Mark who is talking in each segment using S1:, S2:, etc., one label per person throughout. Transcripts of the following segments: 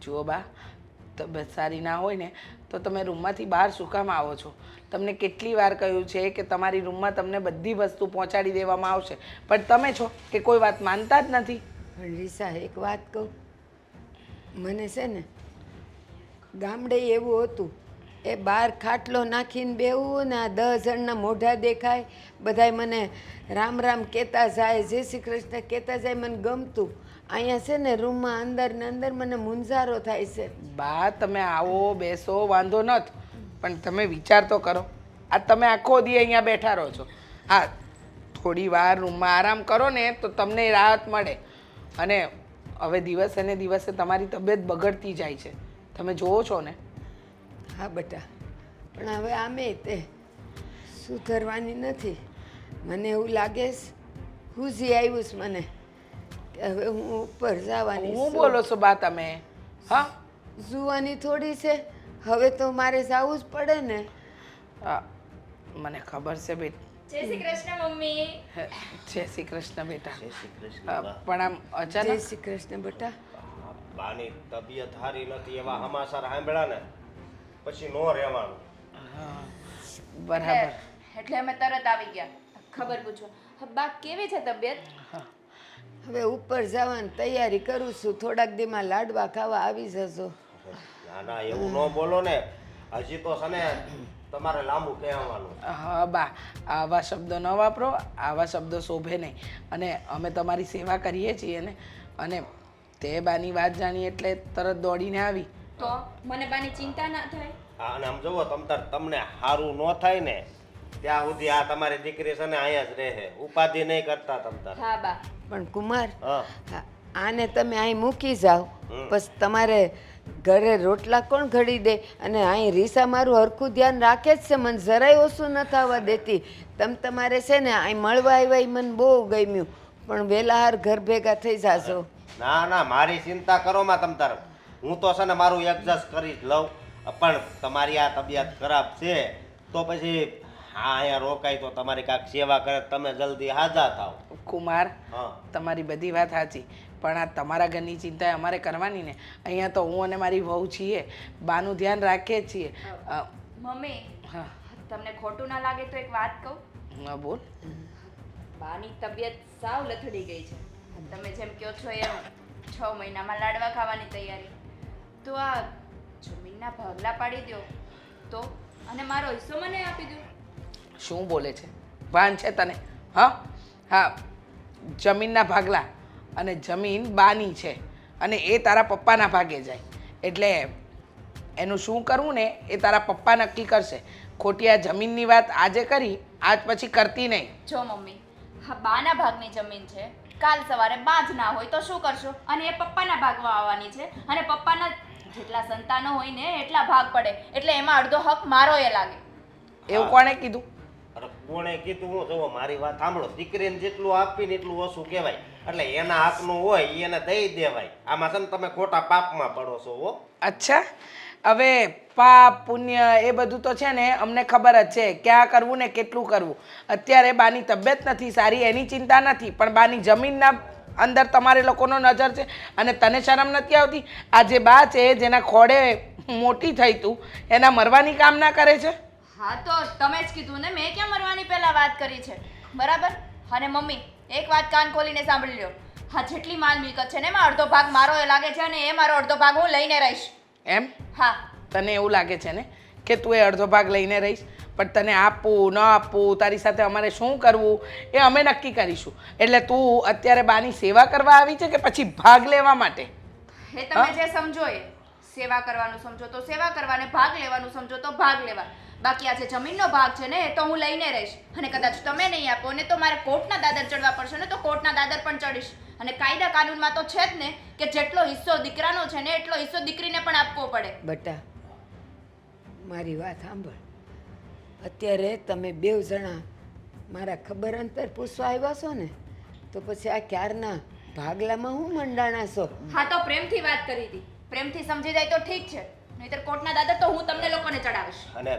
S1: જુઓ બા, તબિયત સારી ના હોય ને તો તમે રૂમમાંથી બહાર શું કામ આવો છો? તમને કેટલી વાર કહ્યું છે કે તમારી રૂમમાં તમને બધી વસ્તુ પહોંચાડી દેવામાં આવશે, પણ તમે છો કે કોઈ વાત માનતા જ નથી.
S2: પણ રીસા એક વાત કહું, મને છે ને ગામડે એવું હતું, એ બહાર ખાટલો નાખીને બેવું ને આ 10 જણના મોઢા દેખાય, બધાય મને રામ રામ કહેતા જાય, જય શ્રી કૃષ્ણ કહેતા જાય, મને ગમતું. અહીંયા છે ને રૂમમાં અંદર ને અંદર મને મૂંઝારો થાય છે.
S1: બા તમે આવો બેસો વાંધો નથી, પણ તમે વિચાર તો કરો. આ તમે આખો દી અહીંયા બેઠા રહો છો, હા થોડી વાર રૂમમાં આરામ કરો ને તો તમને રાહત મળે. અને હવે દિવસે ને દિવસે તમારી તબિયત બગડતી જાય છે, તમે જોવો છો ને.
S2: હા બેટા, પણ હવે આમે તે સુધરવાની નથી. મને એવું લાગે છે, હુજી આવ્યું છે મને કે હવે હું ઉપર જવાની
S1: હું
S2: છું.
S1: બોલો છો બા તમે? હા
S2: જુવાની થોડી છે, હવે તો મારે જવું જ પડે ને.
S1: હા, મને ખબર છે બેટા.
S3: જય શ્રી કૃષ્ણ મમ્મી.
S1: જય શ્રી કૃષ્ણ બેટા.
S4: જય શ્રી કૃષ્ણ બા.
S1: પણ આમ
S2: જય
S1: અચાનક
S2: શ્રી કૃષ્ણ બેટા.
S4: બાની તબિયત સારી નથી એવા સમાચાર સાંભળ્યા ને પછી નો રહેવાનું.
S1: હા, બરાબર.
S3: એટલે અમે તરત આવી ગયા ખબર પૂછવા. બા કેવી છે તબિયત?
S2: હવે ઉપર જવાની તૈયારી કરું છું, થોડાક દીમાં લાડવા ખાવા આવી જશો.
S4: ના ના એવું ન બોલો ને, હજી તો છે ને તમારે લાંબુ કહેવાનું.
S1: હા બા, આવા શબ્દો ન વાપરો, આવા શબ્દો શોભે નહીં. અને અમે તમારી સેવા કરીએ છીએ ને, અને તે બાની વાત જાણી એટલે તરત દોડીને આવી.
S3: તો મને બાની ચિંતા ના થાય?
S4: હા અને આમ જુઓ તમને સારું ન થાય ને ત્યાં સુધી આ તમારી દીકરી છે ને અહીંયા જ રહે, ઉપાધિ નહીં કરતા તમતાર.
S3: હા બા.
S2: પણ કુમાર,
S4: હા
S2: આને તમે અહીં મૂકી જાઓ, પછી તમારે ઘરે રોટલા કોણ ઘડી દે? અને અહીં રીસા મારું હરખું ધ્યાન રાખે જ છે, મને જરાય ઓછું ન થવા દેતી. તમારે છે ને અહીં મળવા આવ્યા ઈ મને બહુ ગમ્યું, પણ વહેલા હાર ઘર ભેગા થઈ જાશો.
S4: ના ના મારી ચિંતા કરો માં તમતાર, હું તો છે ને મારું એડજસ્ટ કરી જ લઉં. પણ તમારી આ તબિયત ખરાબ છે તો પછી હા અહીંયા રોકાય તો તમારી કાંઈક સેવા કરે તમે જલ્દી હાજા થાવ.
S1: કુમાર,
S4: હા
S1: તમારી બધી વાત સાચી, પણ આ તમારા ઘરની ચિંતા અમારે કરવાની ને. અહીંયા તો હું અને મારી વહુ છીએ, બાનું ધ્યાન રાખીએ જ છીએ.
S3: મમ્મી,
S1: હા
S3: તમને ખોટું ના લાગે તો એક વાત કહું?
S1: હા બોલ.
S3: બાની તબિયત સાવ લથડી ગઈ છે. તમે જેમ કહો છો એમ 6 મહિનામાં લાડવા ખાવાની તૈયારી. તો આ જમીનના ભાગલા પાડી દો તો, અને મારો હિસ્સો મને આપી દો.
S1: શું બોલે છે? ભાન છે તને? હા હા, જમીનના ભાગલા અને જમીન બાની છે અને એ તારા પપ્પાના ભાગે જાય, એટલે એનું શું કરવું ને એ તારા પપ્પા નક્કી કરશે. ખોટી આ જમીનની વાત આજે કરી, આજ પછી કરતી નહીં.
S3: જો મમ્મી, હા બાના ભાગની જમીન છે, કાલ સવારે બા જ ના હોય તો શું કરશો? અને એ પપ્પાના ભાગમાં આવવાની છે, અને પપ્પાના જેટલા સંતાનો હોય ને એટલા ભાગ પડે, એટલે એમાં અડધો હક મારો એ લાગે.
S1: એવું કોણે કીધું?
S4: અરે કોણે કીધું? હું જુઓ મારી વાત સાંભળો, દીકરીને જેટલું આપીને એટલું ઓછું કહેવાય, એટલે એના હકનું હોય એને દઈ દેવાય. આમાં છે ને તમે ખોટા પાપમાં પડો છો. હો
S1: અચ્છા, હવે પાપ પુણ્ય એ બધું તો છે ને અમને ખબર જ છે, ક્યાં કરવું ને કેટલું કરવું. અત્યારે બાની તબિયત નથી સારી એની ચિંતા નથી, પણ બાની જમીનના અંદર તમારે લોકોનો નજર છે. અને તને શરમ નથી આવતી? આ જે બા છે જેના ખોડે મોટી થઈ તું, એના મરવાની કામના કરે છે.
S3: હા તો તમે જ કીધું ને, મેં ક્યાં મરવાની પહેલા વાત કરી છે, બરાબર? અને મમ્મી, એક વાત કાન ખોલીને સાંભળી લો. હા જેટલી માલ મિલકત છે ને એમાં અડધો ભાગ મારો એ લાગે છે, અને એ મારો અડધો ભાગ હું લઈને રહીશ.
S1: એમ?
S3: હા.
S1: તને એવું લાગે છે ને કે તું એ અડધો ભાગ લઈને રહીશ? પણ તને આપવું ન આપવું, તારી સાથે અમારે શું કરવું એ અમે નક્કી કરીશું. એટલે તું અત્યારે બાની સેવા કરવા આવી છે કે પછી ભાગ લેવા માટે?
S3: એ તમે જે સમજો એ. સેવા કરવાનું સમજો તો સેવા કરવાને, ભાગ લેવાનું સમજો તો ભાગ લેવા. બાકી આ જે જમીનનો ભાગ છે ને એ તો હું લઈને રહીશ, અને કદાચ તમે નહીં આપો ને તો મારે કોર્ટના દાદર ચડવા પડશે ને તો કોર્ટના દાદર પણ ચડીશ. અને કાયદા કાનૂનમાં તો છે જ ને કે જેટલો હિસ્સો દીકરાનો છે ને એટલો હિસ્સો દીકરીને પણ આપવો પડે.
S2: બટા, મારી વાત સાંભળ. અત્યારે તમે બેવ જણા મારા ખબર અંતર પૂછવા આવ્યા છો ને, તો પછી આ ક્યારના ભાગલામાં હું મંડાણા છો?
S3: હા તો પ્રેમથી વાત કરી હતી, પ્રેમથી સમજી જાય તો ઠીક છે, નહીંતર કોર્ટના દાદર તો હું તમને લોકોને ચડાવીશ.
S4: અને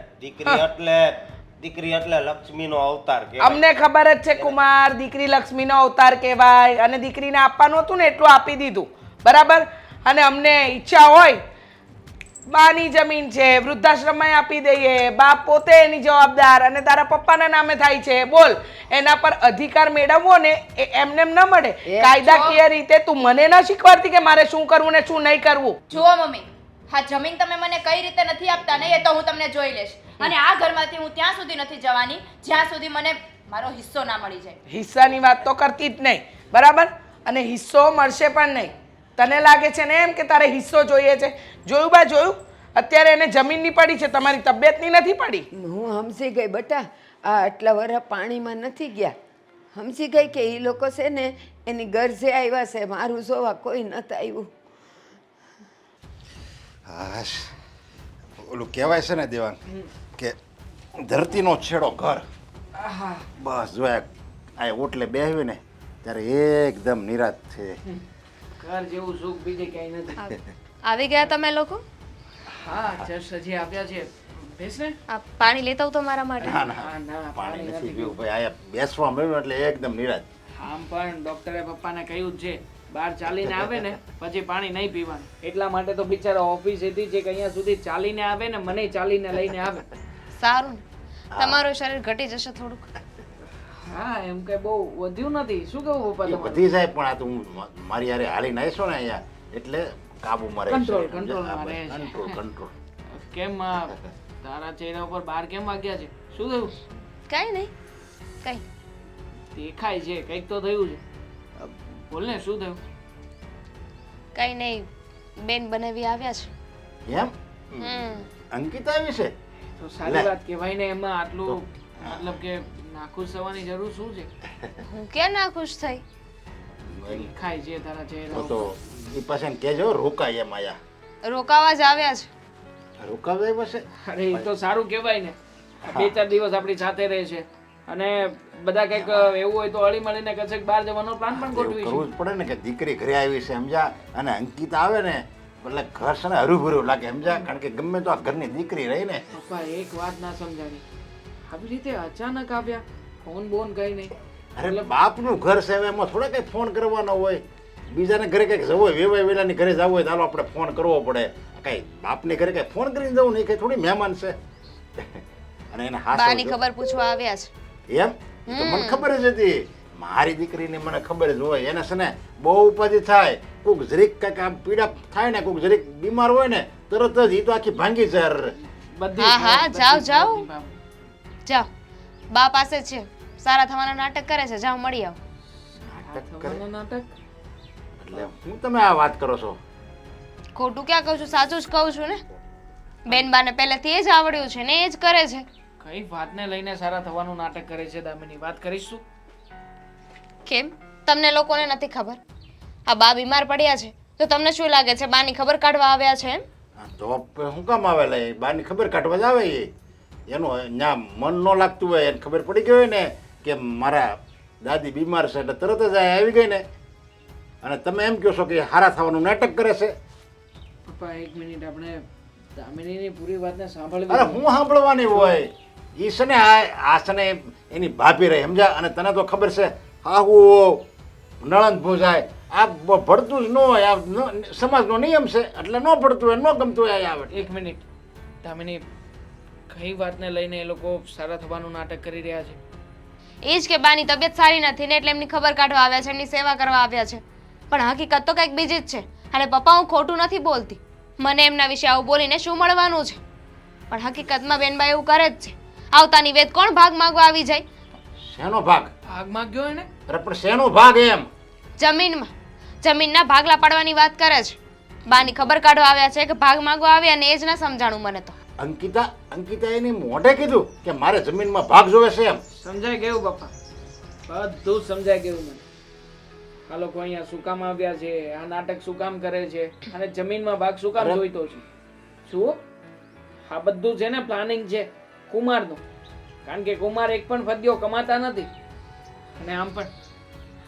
S4: દીકરી એટલે લક્ષ્મીનો અવતાર કહેવાય.
S1: અમને ખબર જ છે કુમાર, દીકરી લક્ષ્મીનો અવતાર કહેવાય, અને દીકરીને આપવાનું હતું ને એટલું આપી દીધું, બરાબર? અને અમને ઈચ્છા હોય બાની જમીન છે વૃદ્ધાશ્રમમાં આપી દઈએ, બાપ પોતે એની જવાબદાર અને તારા પપ્પાના નામે થાય છે, બોલ એના પર અધિકાર મેળવવો ને એ એમને એમ ન મળે. કાયદાકીય રીતે તું મને ન શીખવાડતી કે મારે શું કરવું ને શું નહીં કરવું.
S3: જુઓ મમ્મી, હા જમીન તમે મને કઈ રીતે નથી આપતા ને એ તો હું તમને જોઈ લઈશ. અને આ ઘરમાંથી હું ત્યાં સુધી નથી જવાની જ્યાં સુધી મને મારો હિસ્સો ના મળી જાય.
S1: હિસ્સાની વાત તો કરતી જ નહીં, બરાબર? અને હિસ્સો મળશે પણ નહીં. તને લાગે છે ને એમ કે તારે હિસ્સો જોઈએ છે? જોયું બા જોયું, અત્યારે એને જમીનની પડી છે, તમારી તબિયતની નથી પડી.
S2: હું સમજી ગઈ બટા, આ આટલા વર્ષ પાણીમાં નથી ગયા. સમજી ગઈ કે એ લોકો છે ને એની ગરજે આવ્યા છે, મારું જોવા કોઈ નહોતું આવ્યું.
S5: હાશ, ઓલું કહેવાય છે ને દેવાંગ કે ધરતીનો છેડો ઘર. બસ જો આ ઓટલે બેહ્યું ને ત્યારે એકદમ નિરાશ છે.
S1: ઘર જેવું સુખ બીજે ક્યાંય નથી.
S6: આવી ગયા તમે લોકો?
S1: હા જશ હજી આવ્યા છે. બેસ ને.
S6: આ પાણી લેતા આવું તો મારા માટે.
S5: ના ના પાણી નથી પીવું ભાઈ, આયા બેસવા મળ્યું એટલે એકદમ નિરાશ.
S7: આમ પણ ડોક્ટરે પપ્પાને કહ્યું જ છે બહાર ચાલીને આવે ને પછી પાણી નહીં પીવાનું. એટલા માટે તો બિચારા ઓફિસેથી જે અહીંયા સુધી ચાલીને આવે ને મને ચાલીને લઈને આવે.
S6: સારું ને, તમારું શરીર ઘટી જશે થોડુંક.
S7: હા એમ કઈ બહુ વધ્યું નથી. શું કહું પપ્પા
S5: એ
S7: તમારે?
S5: બધી જાય પણ આ તો હું મારી યારે હાલીને આવીશો ને અહીંયા એટલે કાબુમાં રહે
S7: Control, control માં રહે છે.
S5: Control control.
S7: કેમ તારા ચહેરા ઉપર બાર કેમ વાગ્યા છે? શું થયું?
S6: કઈ નહીં, કઈ
S7: દેખાય છે કંઈક તો થયું છે. બોલ ને શું થયું?
S6: કઈ નહીં, બેન બનાવી આવ્યા છે.
S5: એમ અંકિતા આવી છે?
S7: તો સારી વાત કહેવાય ને. એમાં આટલું મતલબ કે નાખુશ થવાની જરૂર શું છે?
S6: હું ક્યાં ના ખુશ થઈ?
S7: દેખાય છે તારા ચહેરા
S5: તો એ પાસે કહેજો રોકાય એમ આયા.
S6: રોકાવા જ આવ્યા છે.
S5: રોકાવે એમ છે?
S7: અરે એ તો સારું કહેવાય ને. 2-4 દિવસ આપણી સાથે રહે છે અને બધા કંઈક એવું હોય તો હળી મળીને કશેક બહાર જવાનો પ્લાન પણ
S5: એવું
S7: ગોઠવીશું.
S5: કરવું જ પડે ને કે દીકરી ઘરે આવી છે સમજ્યા, અને અંકિતા આવે ને એટલે ઘર છે ને હરુભરું લાગે સમજ્યા, કારણ કે ગમે તો આ ઘરની દીકરી રહી ને.
S7: પપ્પા એક વાત ના સમજાણી. આવી રીતે અચાનક આવ્યા, ફોન બોન કઈ નહીં.
S5: અરે બાપનું ઘર છે, હવે એમાં થોડા કઈ ફોન કરવાનો હોય. બીજાને ઘરે કઈક જવું હોય, વેવાય વેલાની ઘરે જવું હોય તો હાલો આપણે ફોન કરવો પડે. કઈ બાપને ઘરે કઈ ફોન કરીને જવું નહીં, કઈ થોડી મહેમાન છે. અને એને
S6: બાની
S5: હાસ
S6: ખબર પૂછવા આવ્યા છે.
S5: એમ તો મને ખબર જ હતી. મારી દીકરીને મને ખબર જ હોય, એને છે ને બહુ ઉપાધિ થાય, કોઈક જરીક કંઈક આમ પીડા થાય ને, કોઈક જરીક બીમાર હોય ને તરત જ એ તો આખી ભાંગી જાય.
S7: બધી
S6: હા, હા,
S7: બધી
S6: જાઓ, જાઓ.
S7: બધી બાબત.
S6: જાઓ, બા પાસે જ છે, સારા થવાના નાટક કરે છે. જાઓ મળી આવો.
S7: થવાનું નાટક?
S5: એટલે હું તમે આ વાત કરો છો?
S6: ખોટું ક્યાં કહું છું, સાચું જ કહું છું ને. બેન બાને પહેલેથી એ જ આવડ્યું છે ને એ જ કરે છે.
S7: કઈ વાતને લઈને સારા થવાનું નાટક કરે છે દામિની? વાત કરીશું.
S6: કેમ તમને લોકોને નથી ખબર? આ બા બીમાર પડ્યા છે તો તમને શું લાગે છે બાની ખબર કાઢવા આવ્યા છે એમ?
S5: તો શું કામ આવે લે? બાની ખબર કાઢવા જ આવે એ. એનું ત્યાં મન ન લાગતું હોય, એને ખબર પડી ગઈ હોય ને કે મારા દાદી બીમાર છે એટલે તરત જ આવી ગઈ ને. અને તમે એમ કહો છો કે હારા થવાનું નાટક કરે છે?
S7: પપ્પા એક મિનિટ, આપણે દામિનીની પૂરી વાતને સાંભળવી
S5: અરે
S7: જોઈએ.
S5: હું સાંભળવાની હોય? એ છે ને આ છે ને એની ભાભી રહી સમજ્યા, અને તને તો ખબર છે આવું નળંદ ભૂજાય આ ભળતું જ ન હોય. આ સમાજનો નિયમ છે એટલે ન ભળતું હોય, ન ગમતું હોય આવે.
S7: એક મિનિટ દામિની, કઈ વાતને લઈને એ લોકો સારા થવાનું નાટક કરી રહ્યા છે?
S6: એ જ કે બાની તબિયત સારી નથી ને એટલે એમની ખબર કાઢવા આવ્યા છે, એમની સેવા કરવા આવ્યા છે. પણ હકીકત તો કંઈક બીજી જ છે. અને પપ્પા હું ખોટું નથી બોલતી, મને એમના વિશે આવું બોલીને શું મળવાનું છે? પણ હકીકતમાં બેનબા એવું કરે જ છે. આવતાની વેદ કોણ ભાગ માંગવા આવી જાય?
S5: શેનો ભાગ?
S7: ભાગમાં ગયો એને?
S5: અરે પણ શેનો ભાગ એમ?
S6: જમીનમાં, જમીનના ભાગલા પાડવાની વાત કરે છે. બાની ખબર કાઢવા આવ્યા છે કે ભાગ માંગવા આવ્યા ને એ જ ના સમજાણું મને તો.
S5: અંકિતા એની મોઢે કીધું કે મારે જમીનમાં ભાગ જોવે છે એમ?
S7: સમજાઈ ગયું પપ્પા, બધું જ સમજાઈ ગયું મને. આ લોકો અહીંયા શું કામ આવ્યા છે, આ નાટક શું કામ કરે છે, અને જમીનમાં ભાગ શું કામ જોઈતો છે? શું આ બધું છે ને પ્લાનિંગ છે કુમારનું? કારણ કે કુમાર એક પણ ફદ્યો કમાતા નથી, અને આમ પણ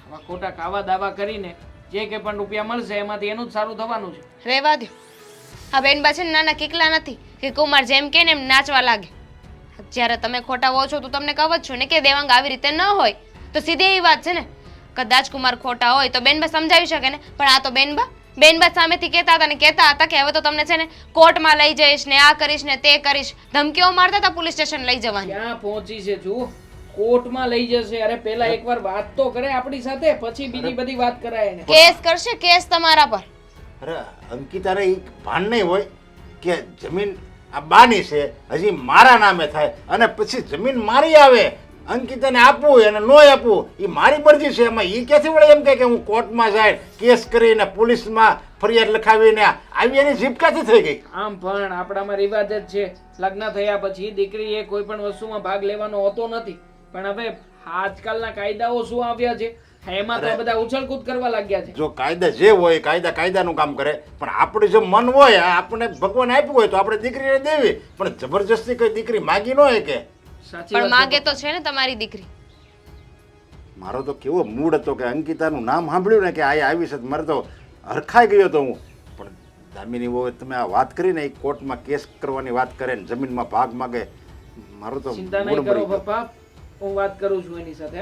S7: આવા ખોટા કાવા દાવા કરીને જે કે પણ રૂપિયા મળશે એમાંથી એનું જ સારું થવાનું છે.
S6: રહેવા દો, આ બેનબા છે ને નાના કિકલા નથી કે કુમાર જેમ કે ને એમ નાચવા લાગે. જ્યારે તમે ખોટા હો છો તો તમને કહો જ છો ને કે દેવાંગ આવી રીતે ન હોય, તો સીધી એવી વાત છે ને. કદાચ કુમાર ખોટા હોય તો બેનબા સમજાવી શકે ને, પણ આ તો બેનબા બેનબા સામેથી કહેતા હતા ને કહેતા હતા કે હવે તો તમને છે ને કોર્ટમાં લઈ જઈશ ને આ કરીશ ને તે કરીશ, ધમકીઓ મારતા હતા પોલીસ સ્ટેશન લઈ જવાની.
S7: ક્યાં પહોંચી છે જુઓ, કોર્ટમાં લઈ જશે. અરે પહેલા એકવાર વાત તો કરે આપણી સાથે, પછી બીજી બધી વાત કરાય એને.
S6: કેસ કરશે, કેસ તમારા પર.
S5: અરે અંકિતાને એ ભાન નહીં હોય કે જમીન આ બાની છે, હજી મારા નામે થાય અને પછી જમીન મારી આવે, અંકિતાને આપવું અને ન આપવું એ મારી મરજી છે. એમાં એ ક્યાંથી વળે એમ કે હું કોર્ટમાં જાય કેસ કરીને પોલીસમાં ફરિયાદ લખાવીને આવી એની જીભ ક્યાંથી થઈ ગઈ?
S7: આમ પણ આપણામાં રિવાજ જ છે, લગ્ન થયા પછી દીકરીએ કોઈ પણ વસ્તુમાં ભાગ લેવાનો હોતો નથી. પણ હવે આજકાલના કાયદાઓ શું આવ્યા છે, એમાં તો બધા ઉછળકૂદ કરવા લાગ્યા છે.
S5: જો કાયદા જે હોય કાયદા કાયદાનું કામ કરે, પણ આપણે જો મન હોય આપણે ભગવાન આપ્યું હોય તો આપણે દીકરીને દેવી, પણ જબરજસ્તી કઈ દીકરી માગી ન હોય કે.
S7: સાચી
S6: પણ
S7: વાત
S6: માગે
S7: છે.
S6: તો છે ને તમારી દીકરી.
S5: મારો તો કેવો મૂડ હતો કે અંકિતાનું નામ સાંભળ્યું ને કે આ આવી છે, મારે તો હરખાઈ ગયો હતો હું. પણ દામિની વહુ તમે આ વાત કરીને એ કોર્ટમાં કેસ કરવાની વાત કરે ને જમીનમાં ભાગ માગે, મારો તો
S7: ચિંતા
S5: મૂડ
S7: નહીં કરો
S5: બળી ગયો.
S7: પપ્પા, હું વાત કરું છું એની સાથે.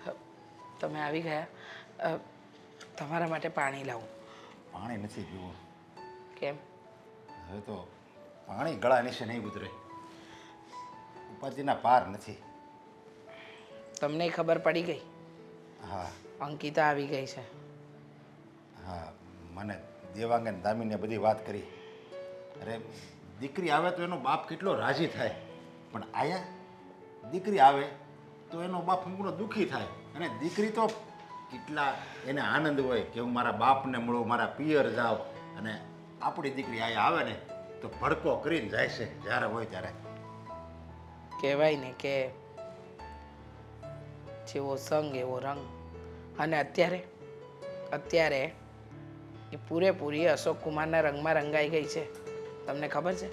S7: હા,
S1: તમે આવી ગયા. તમારા માટે પાણી લાવું.
S5: પાણી નથી પીવું.
S1: કેમ?
S5: હવે તો પાણી ગળા નીચે નહીં ઉતરે, ઉપાધિના પાર નથી.
S1: તમને ખબર પડી ગઈ?
S5: હા
S1: અંકિતા આવી ગઈ છે.
S5: હા, મને દેવાંગે ને દામીને બધી વાત કરી. અરે દીકરી આવે તો એનો બાપ કેટલો રાજી થાય, પણ આયા દીકરી આવે તો એનો બાપ હમણાં દુઃખી થાય. અને દીકરી તો કેટલા એને આનંદ હોય કે હું મારા બાપને મળું, મારા પિયર જાઉં. અને આપણી દીકરી આયા આવે ને તો ભડકો કરીને જાય છે જ્યારે હોય ત્યારે.
S1: કહેવાય ને કે જેવો સંગ એવો રંગ. અને અત્યારે એ પૂરેપૂરી અશોક કુમારના રંગમાં રંગાઈ ગઈ છે. તમને ખબર છે,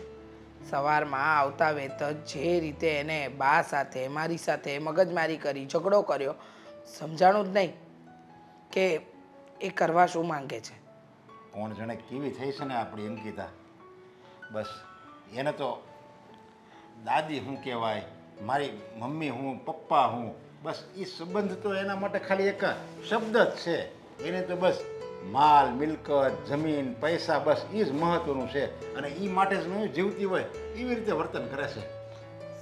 S1: સવારમાં આવતા વેત જ જે રીતે એને બા સાથે મારી સાથે મગજમારી કરી, ઝઘડો કર્યો, સમજાણું જ નહીં કે એ કરવા શું માંગે છે.
S5: કોણ જાણે કેવી થઈ છે ને આપણી અંકિતા. બસ એને તો દાદી હું કહેવાય, મારી મમ્મી હું, પપ્પા હું, બસ એ સંબંધ તો એના માટે ખાલી એક શબ્દ જ છે. એને તો બસ માલ મિલકત જમીન પૈસા બસ એ જ મહત્વનું છે. અને એ માટે જ હું જીવતી હોય એવી રીતે વર્તન કરે છે.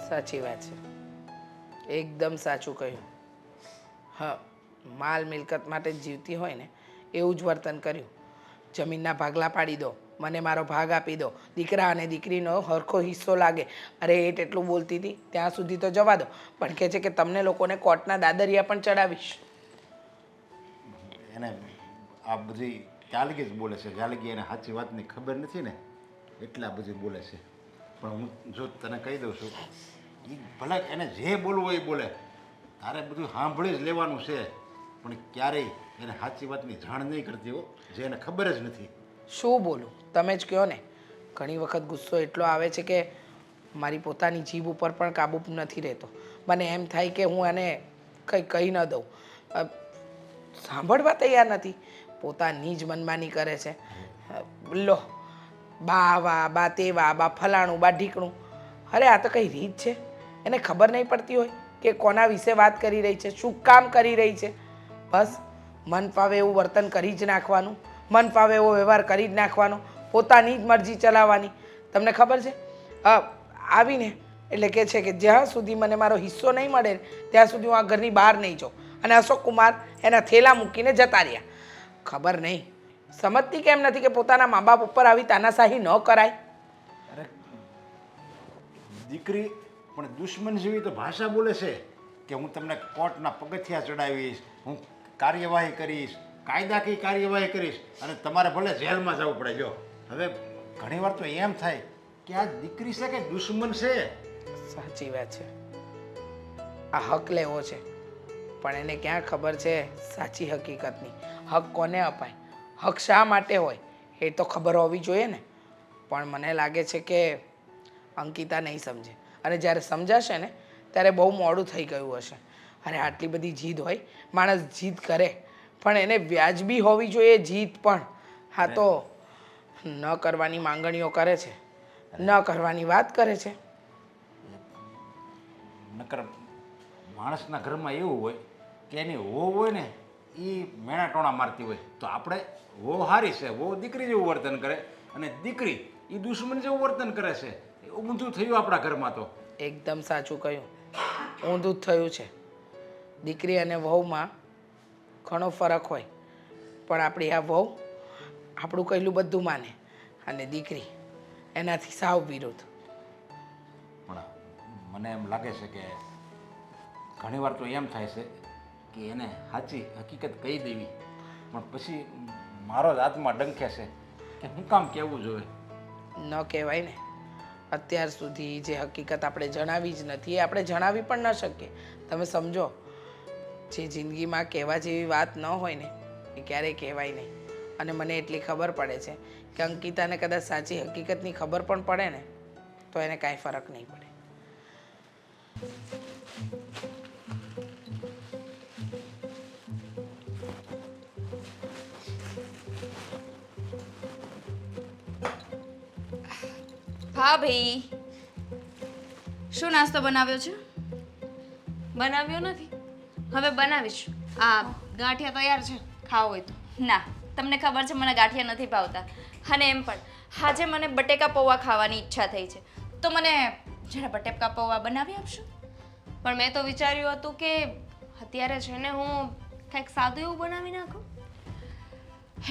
S1: સાચી વાત છે, એકદમ સાચું કહ્યું. હા, માલ મિલકત માટે જ જીવતી હોય ને એવું જ વર્તન કર્યું. જમીનના ભાગલા પાડી દો, મને મારો ભાગ આપી દો, દીકરા અને દીકરીનો હરખો હિસ્સો લાગે. અરે એટ એટલું બોલતી હતી ત્યાં સુધી તો જવા દો, પણ કહે છે કે તમને લોકોને કોર્ટના દાદરિયા પણ ચડાવીશ.
S5: એને આ બધી ચાલગી જ બોલે છે. ચાલગી એને સાચી વાતની ખબર નથી ને એટલા બધી બોલે છે. પણ હું જો તને કહી દઉં છું, એ ભલે એને જે બોલવું હોય એ બોલે, તારે બધું સાંભળી જ લેવાનું છે. પણ ક્યારેય એને સાચી વાતની જાણ નહીં કરતી હો, જે એને ખબર જ નથી.
S1: શું બોલું તમે જ કહો ને. ઘણી વખત ગુસ્સો એટલો આવે છે કે મારી પોતાની જીભ ઉપર પણ કાબુ નથી રહેતો. મને એમ થાય કે હું એને કંઈ કહી ન દઉં. સાંભળવા તૈયાર નથી, પોતાની જ મનમાની કરે છે. લો બા આવા બા તેવા બા ફલાણું બા ઢીકણું. અરે આ તો કઈ રીત છે? એને ખબર નહીં પડતી હોય કે કોના વિશે વાત કરી રહી છે, શું કામ કરી રહી છે. બસ મન ફાવે એવું વર્તન કરી જ નાખવાનું, મન ફાવે એવો વ્યવહાર કરી જ નાખવાનો, પોતાની જ મરજી ચલાવવાની. તમને ખબર છે, આવીને એટલે કહે છે કે જ્યાં સુધી મને મારો હિસ્સો નહીં મળે ત્યાં સુધી હું આ ઘરની બહાર નહીં જાઉં. અને અશોક કુમાર એના થેલા મૂકીને જતા રહ્યા. ખબર નહીં સમજતી કેમ નથી કે પોતાના મા બાપ ઉપર આવી તાનાશાહી ન કરાય.
S5: અરે દીકરી પણ દુશ્મન જેવી તો ભાષા બોલે છે કે હું તમને કોર્ટના પગથિયા ચડાવીશ, હું કાર્યવાહી કરીશ, કાયદાકીય કાર્યવાહી કરીશ અને તમારે ભલે જેલમાં જવું પડે. જો હવે ઘણીવાર તો એમ થાય કે આ દીકરી છે કે દુશ્મન છે.
S1: સાચી વાત છે, આ હક લેવો છે પણ એને ક્યાં ખબર છે સાચી હકીકતની. હક કોને અપાય, હક શા માટે હોય એ તો ખબર હોવી જોઈએ ને. પણ મને લાગે છે કે અંકિતા નહીં સમજે, અને જ્યારે સમજાશે ને ત્યારે બહુ મોડું થઈ ગયું હશે. અરે આટલી બધી જીદ હોય, માણસ જીદ કરે પણ એને વ્યાજબી હોવી જોઈએ જીદ પણ. હા તો ન કરવાની માંગણીઓ કરે છે, ન કરવાની વાત કરે છે.
S5: નકર માણસના ઘરમાં એવું હોય કે એની વહુ હોય ને એ મેણા ટોણા મારતી હોય તો આપણે વહુ હારી છે, વહુ દીકરી જેવું વર્તન કરે અને દીકરી એ દુશ્મન જેવું વર્તન કરે છે. એવું ઊંધું થયું આપણા ઘરમાં તો.
S1: એકદમ સાચું કહ્યું, ઊંધું જ થયું છે. દીકરી અને વહુમાં ઘણો ફરક હોય, પણ આપણી આ વહુ આપણું કહેલું બધું માને અને દીકરી એનાથી સાવ વિરુદ્ધ.
S5: પણ મને એમ લાગે છે કે ઘણીવાર તો એમ થાય છે કે એને સાચી હકીકત કહી દેવી, પણ પછી મારો જ આત્મા ડંખે છે કે હું કામ કહેવું જોઈએ.
S1: ન કહેવાય ને. અત્યાર સુધી જે હકીકત આપણે જણાવી જ નથી એ આપણે જણાવી પણ ન શકીએ. તમે સમજો, જે જિંદગીમાં કહેવા જેવી વાત ન હોય ને એ ક્યારેય કહેવાય નહીં. અને મને એટલી ખબર પડે છે કે અંકિતાને કદાચ સાચી હકીકતની ખબર પણ પડે ને તો એને કાંઈ ફરક નહીં પડે.
S3: ભાભી, શું નાસ્તો બનાવ્યો છે?
S6: બનાવ્યો નથી, હવે બનાવીશ. આ ગાંઠિયા તૈયાર છે, ખાવ હોય તો.
S3: ના, તમને ખબર છે મને ગાંઠિયા નથી ભાવતા. અને એમ પણ આજે મને બટેકા પૌવા ખાવાની ઈચ્છા થઈ છે, તો મને જરા બટેકા પૌવા બનાવી આપશો?
S6: પણ મેં તો વિચાર્યું હતું કે અત્યારે છે ને હું કંઈક સાદું એવું બનાવી નાખું.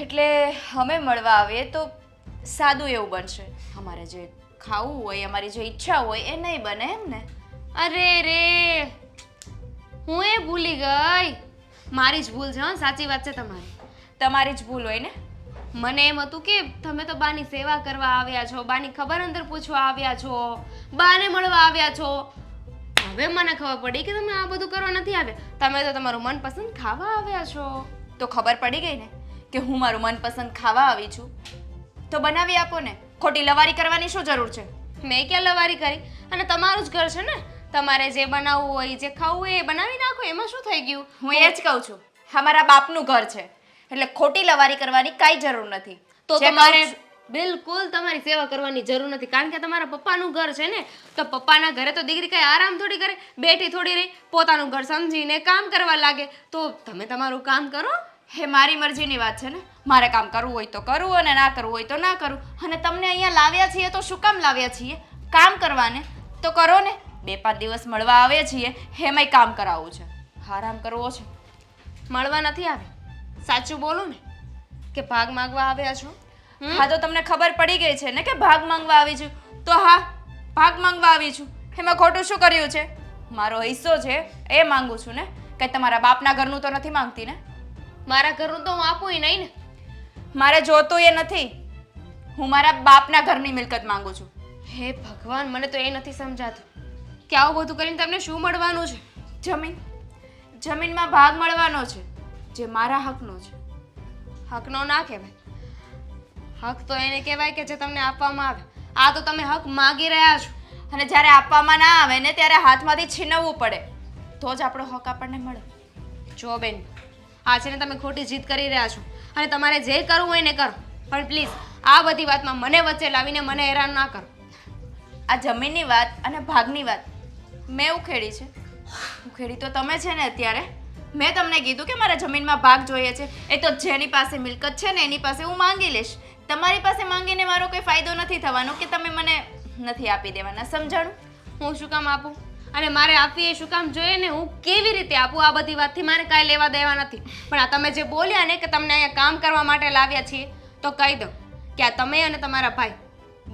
S3: એટલે અમે મળવા આવીએ તો સાદું એવું બનશે, અમારે જે ખાવું હોય, અમારી જે ઈચ્છા હોય એ નહીં બને એમ ને?
S6: અરે રે, હું એ ભૂલી ગઈ. મારી જ ભૂલ છે. હા, સાચી વાત છે તમારી.
S3: તમારી જ ભૂલ હોય ને.
S6: મને એમ હતું કે તમે તો બાની સેવા કરવા આવ્યા છો, બાની ખબર અંતર પૂછવા આવ્યા છો, બાને મળવા આવ્યા છો. હવે મને ખબર પડી કે તમે આ બધું કરવા નથી આવ્યા, તમે તો તમારું મનપસંદ ખાવા આવ્યા છો.
S3: તો ખબર પડી ગઈ ને કે હું મારું મનપસંદ ખાવા આવી છું, તો બનાવી આપો ને. ખોટી લવારી કરવાની શું જરૂર છે?
S6: મેં ક્યાં લવારી કરી? અને તમારું જ ઘર છે ને, તમારે જે બનાવવું હોય, જે ખાવું હોય એ બનાવી નાખો. એમાં શું થઈ ગયું?
S3: હું એ જ કહું છું, અમારા બાપનું ઘર છે એટલે ખોટી લવારી કરવાની કાંઈ જરૂર નથી.
S6: તો
S3: જે
S6: તમારે
S3: કહું છું-
S6: બિલકુલ તમારી સેવા કરવાની જરૂર નથી, કારણ કે તમારા પપ્પાનું ઘર છે ને. તો પપ્પાના ઘરે તો દીકરી કઈ આરામ થોડી કરે, બેઠી થોડી રહી, પોતાનું ઘર સમજીને કામ કરવા લાગે. તો તમે તમારું કામ કરો.
S3: હે મારી મરજીની વાત છે ને, મારે કામ કરવું હોય તો કરવું અને ના કરવું હોય તો ના કરવું. અને તમને અહીંયા લાવ્યા છીએ તો શું કામ લાવ્યા છીએ? કામ કરવાને તો કરો ને. 2-5 દિવસ મળવા આવ્યા છીએ, એમાંય કામ કરાવવું છે, આરામ કરવો છે.
S6: મળવા નથી આવી, સાચું બોલો ને કે ભાગ માંગવા આવ્યા છો?
S3: હા, તો તમને ખબર પડી ગઈ છે ને કે ભાગ માંગવા આવી છું, તો હા, ભાગ માંગવા આવી છું. એમાં ખોટું શું કર્યું છે? મારો હિસ્સો છે એ માંગુ છું ને, કંઈ તમારા બાપના ઘરનું તો નથી માંગતી ને?
S6: મારા ઘરનું તો હું આપું નહીં ને.
S3: મારે જોતું એ નથી, હું મારા બાપના ઘરની મિલકત માંગુ છું.
S6: હે ભગવાન, મને તો એ નથી સમજાતું કે આવું બધું કરીને તમને શું મળવાનું છે.
S3: જમીનમાં ભાગ મળવાનો છે જે મારા હકનો છે.
S6: હકનો ના કહેવાય, હક તો એને કહેવાય કે જે તમને આપવામાં આવે. આ તો તમે હક માગી રહ્યા છો.
S3: અને જ્યારે આપવામાં ના આવે ને ત્યારે હાથમાંથી છીનવવું પડે તો જ આપણો હક આપણને મળે.
S6: જો બેન, આ છે ને તમે ખોટી જીદ કરી રહ્યા છો, અને તમારે જે કરવું હોય ને કરો, પણ પ્લીઝ આ બધી વાતમાં મને વચ્ચે લાવીને મને હેરાન ના કરો.
S3: આ જમીનની વાત અને ભાગની વાત મેં ઉખેડી છે? ઉખેડી તો તમે છે ને અત્યારે. મેં તમને કીધું કે મારે જમીનમાં ભાગ જોઈએ છે, એ તો જેની પાસે મિલકત છે ને એની પાસે હું માંગી લઈશ. તમારી પાસે માંગીને મારો કોઈ ફાયદો નથી થવાનો કે તમે મને નથી આપી દેવાના. સમજાણું?
S6: હું શું કામ આપું અને મારે આપવી એ શું કામ જોઈએ ને, હું કેવી રીતે આપું? આ બધી વાતથી મારે કાંઈ લેવા દેવા નથી. પણ આ તમે જે બોલ્યા ને કે તમને અહીંયા કામ કરવા માટે લાવ્યા છીએ, તો કહી દો કે આ તમે અને તમારા ભાઈ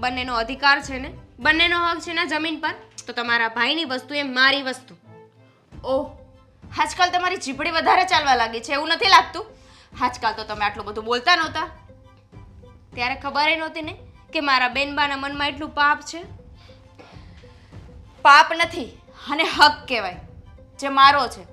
S6: બંનેનો અધિકાર છે ને, બંનેનો હક છે ને જમીન પર. તો તમારા ભાઈની વસ્તુ એ મારી વસ્તુ.
S3: ઓહ, આજકાલ તમારી જીભડી વધારે ચાલવા લાગી છે, એવું નથી લાગતું? આજકાલ તો તમે આટલું બધું બોલતા નહોતા.
S6: ત્યારે ખબર નહોતી ને કે મારા બેનબાના મનમાં એટલું પાપ છે.
S3: પાપ નથી અને હક કહેવાય જે મારો છે.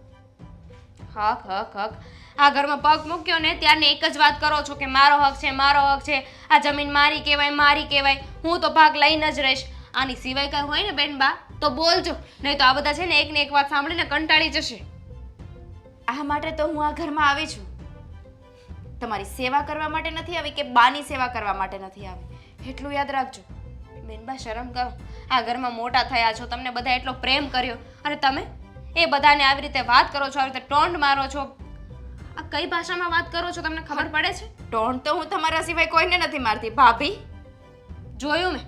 S6: હક હક હક આ ઘરમાં પગ મૂક્યો ને ત્યારની એક જ વાત કરો છો કે મારો હક છે, મારો હક છે, આ જમીન મારી કહેવાય, મારી કહેવાય, હું તો ભાગ લઈને જ રહીશ. આની સિવાય કંઈ હોય ને બેનબા તો બોલજો, નહીં તો આ બધા છે ને એકને એક વાત સાંભળીને કંટાળી જશે.
S3: આ માટે તો હું આ ઘરમાં આવી છું. તમારી સેવા કરવા માટે નથી આવી કે બાની સેવા કરવા માટે નથી આવી, એટલું યાદ રાખજો.
S6: બેનબા શરમ કરો, આ ઘરમાં મોટા થયા છો, તમને બધા એટલો પ્રેમ કર્યો અને તમે એ બધાને આવી રીતે વાત કરો છો, આવી રીતે ટોન્ટ મારો છો. આ કઈ ભાષામાં વાત કરો છો તમને ખબર પડે છે?
S3: ટોન્ટ તો હું તમારા સિવાય કોઈને નથી મારતી ભાભી.
S6: જોયું મેં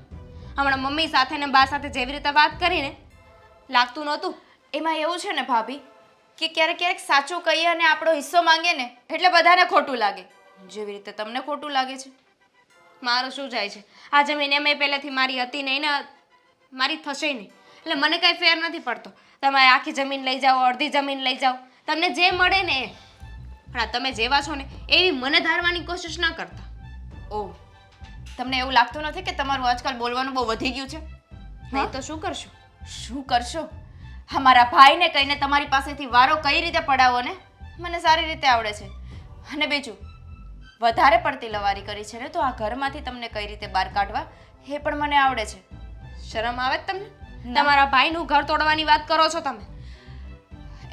S6: હમણાં મમ્મી સાથે ને બા સાથે જેવી રીતે વાત કરીને લાગતું નહોતું.
S3: એમાં એવું છે ને ભાભી કે ક્યારેક ક્યારેક સાચું કહીએ અને આપણો હિસ્સો માંગે ને એટલે બધાને ખોટું લાગે, જેવી રીતે તમને ખોટું લાગે છે.
S6: મારું શું જાય છે? આ જમીન એમ પહેલેથી મારી હતી નહીં ને મારી થશે નહીં, એટલે મને કાંઈ ફેર નથી પડતો. તમે આખી જમીન લઈ જાઓ, અડધી જમીન લઈ જાઓ, તમને જે મળે ને એ. પણ આ તમે જેવા છો ને એવી મને ધારવાની કોશિશ ન કરતા.
S3: ઓહ, તમને એવું લાગતું નથી કે તમારું આજકાલ બોલવાનું બહુ વધી ગયું છે?
S6: નહીં તો શું કરશું?
S3: શું કરશો? અમારા ભાઈને કહીને તમારી પાસેથી વારો કઈ રીતે પડાવો ને મને સારી રીતે આવડે છે. અને બીજું, વધારે પડતી લવારી કરી છે ને તો આ ઘરમાંથી તમને કઈ રીતે બહાર કાઢવા એ પણ મને આવડે છે.
S6: શરમ આવે જ તમને? તમારા ભાઈનું ઘર તોડવાની વાત કરો છો તમે.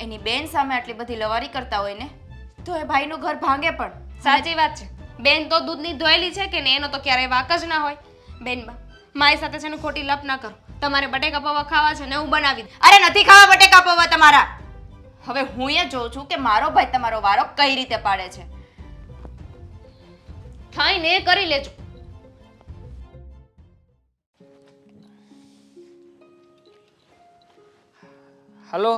S3: એની બેન સામે આટલી બધી લવારી કરતા હોય ને તો એ ભાઈનું ઘર ભાંગે પણ.
S6: સાચી વાત છે. બેન તો દૂધની ધોયેલી છે કે ને એનો તો ક્યારેય વાક જ ના હોય. બેનમાં મારી સાથે છે ને ખોટી લપ ના કરો. તમારે બટેકા પૌવા ખાવા છે ને હું બનાવી દઉં.
S3: અરે નથી ખાવા બટેકા પૌવા તમારા. હવે હું એ જોઉં છું કે મારો ભાઈ તમારો વારો કઈ રીતે પાડે છે.
S6: થાય ને એ કરી લેજો.
S7: હલો,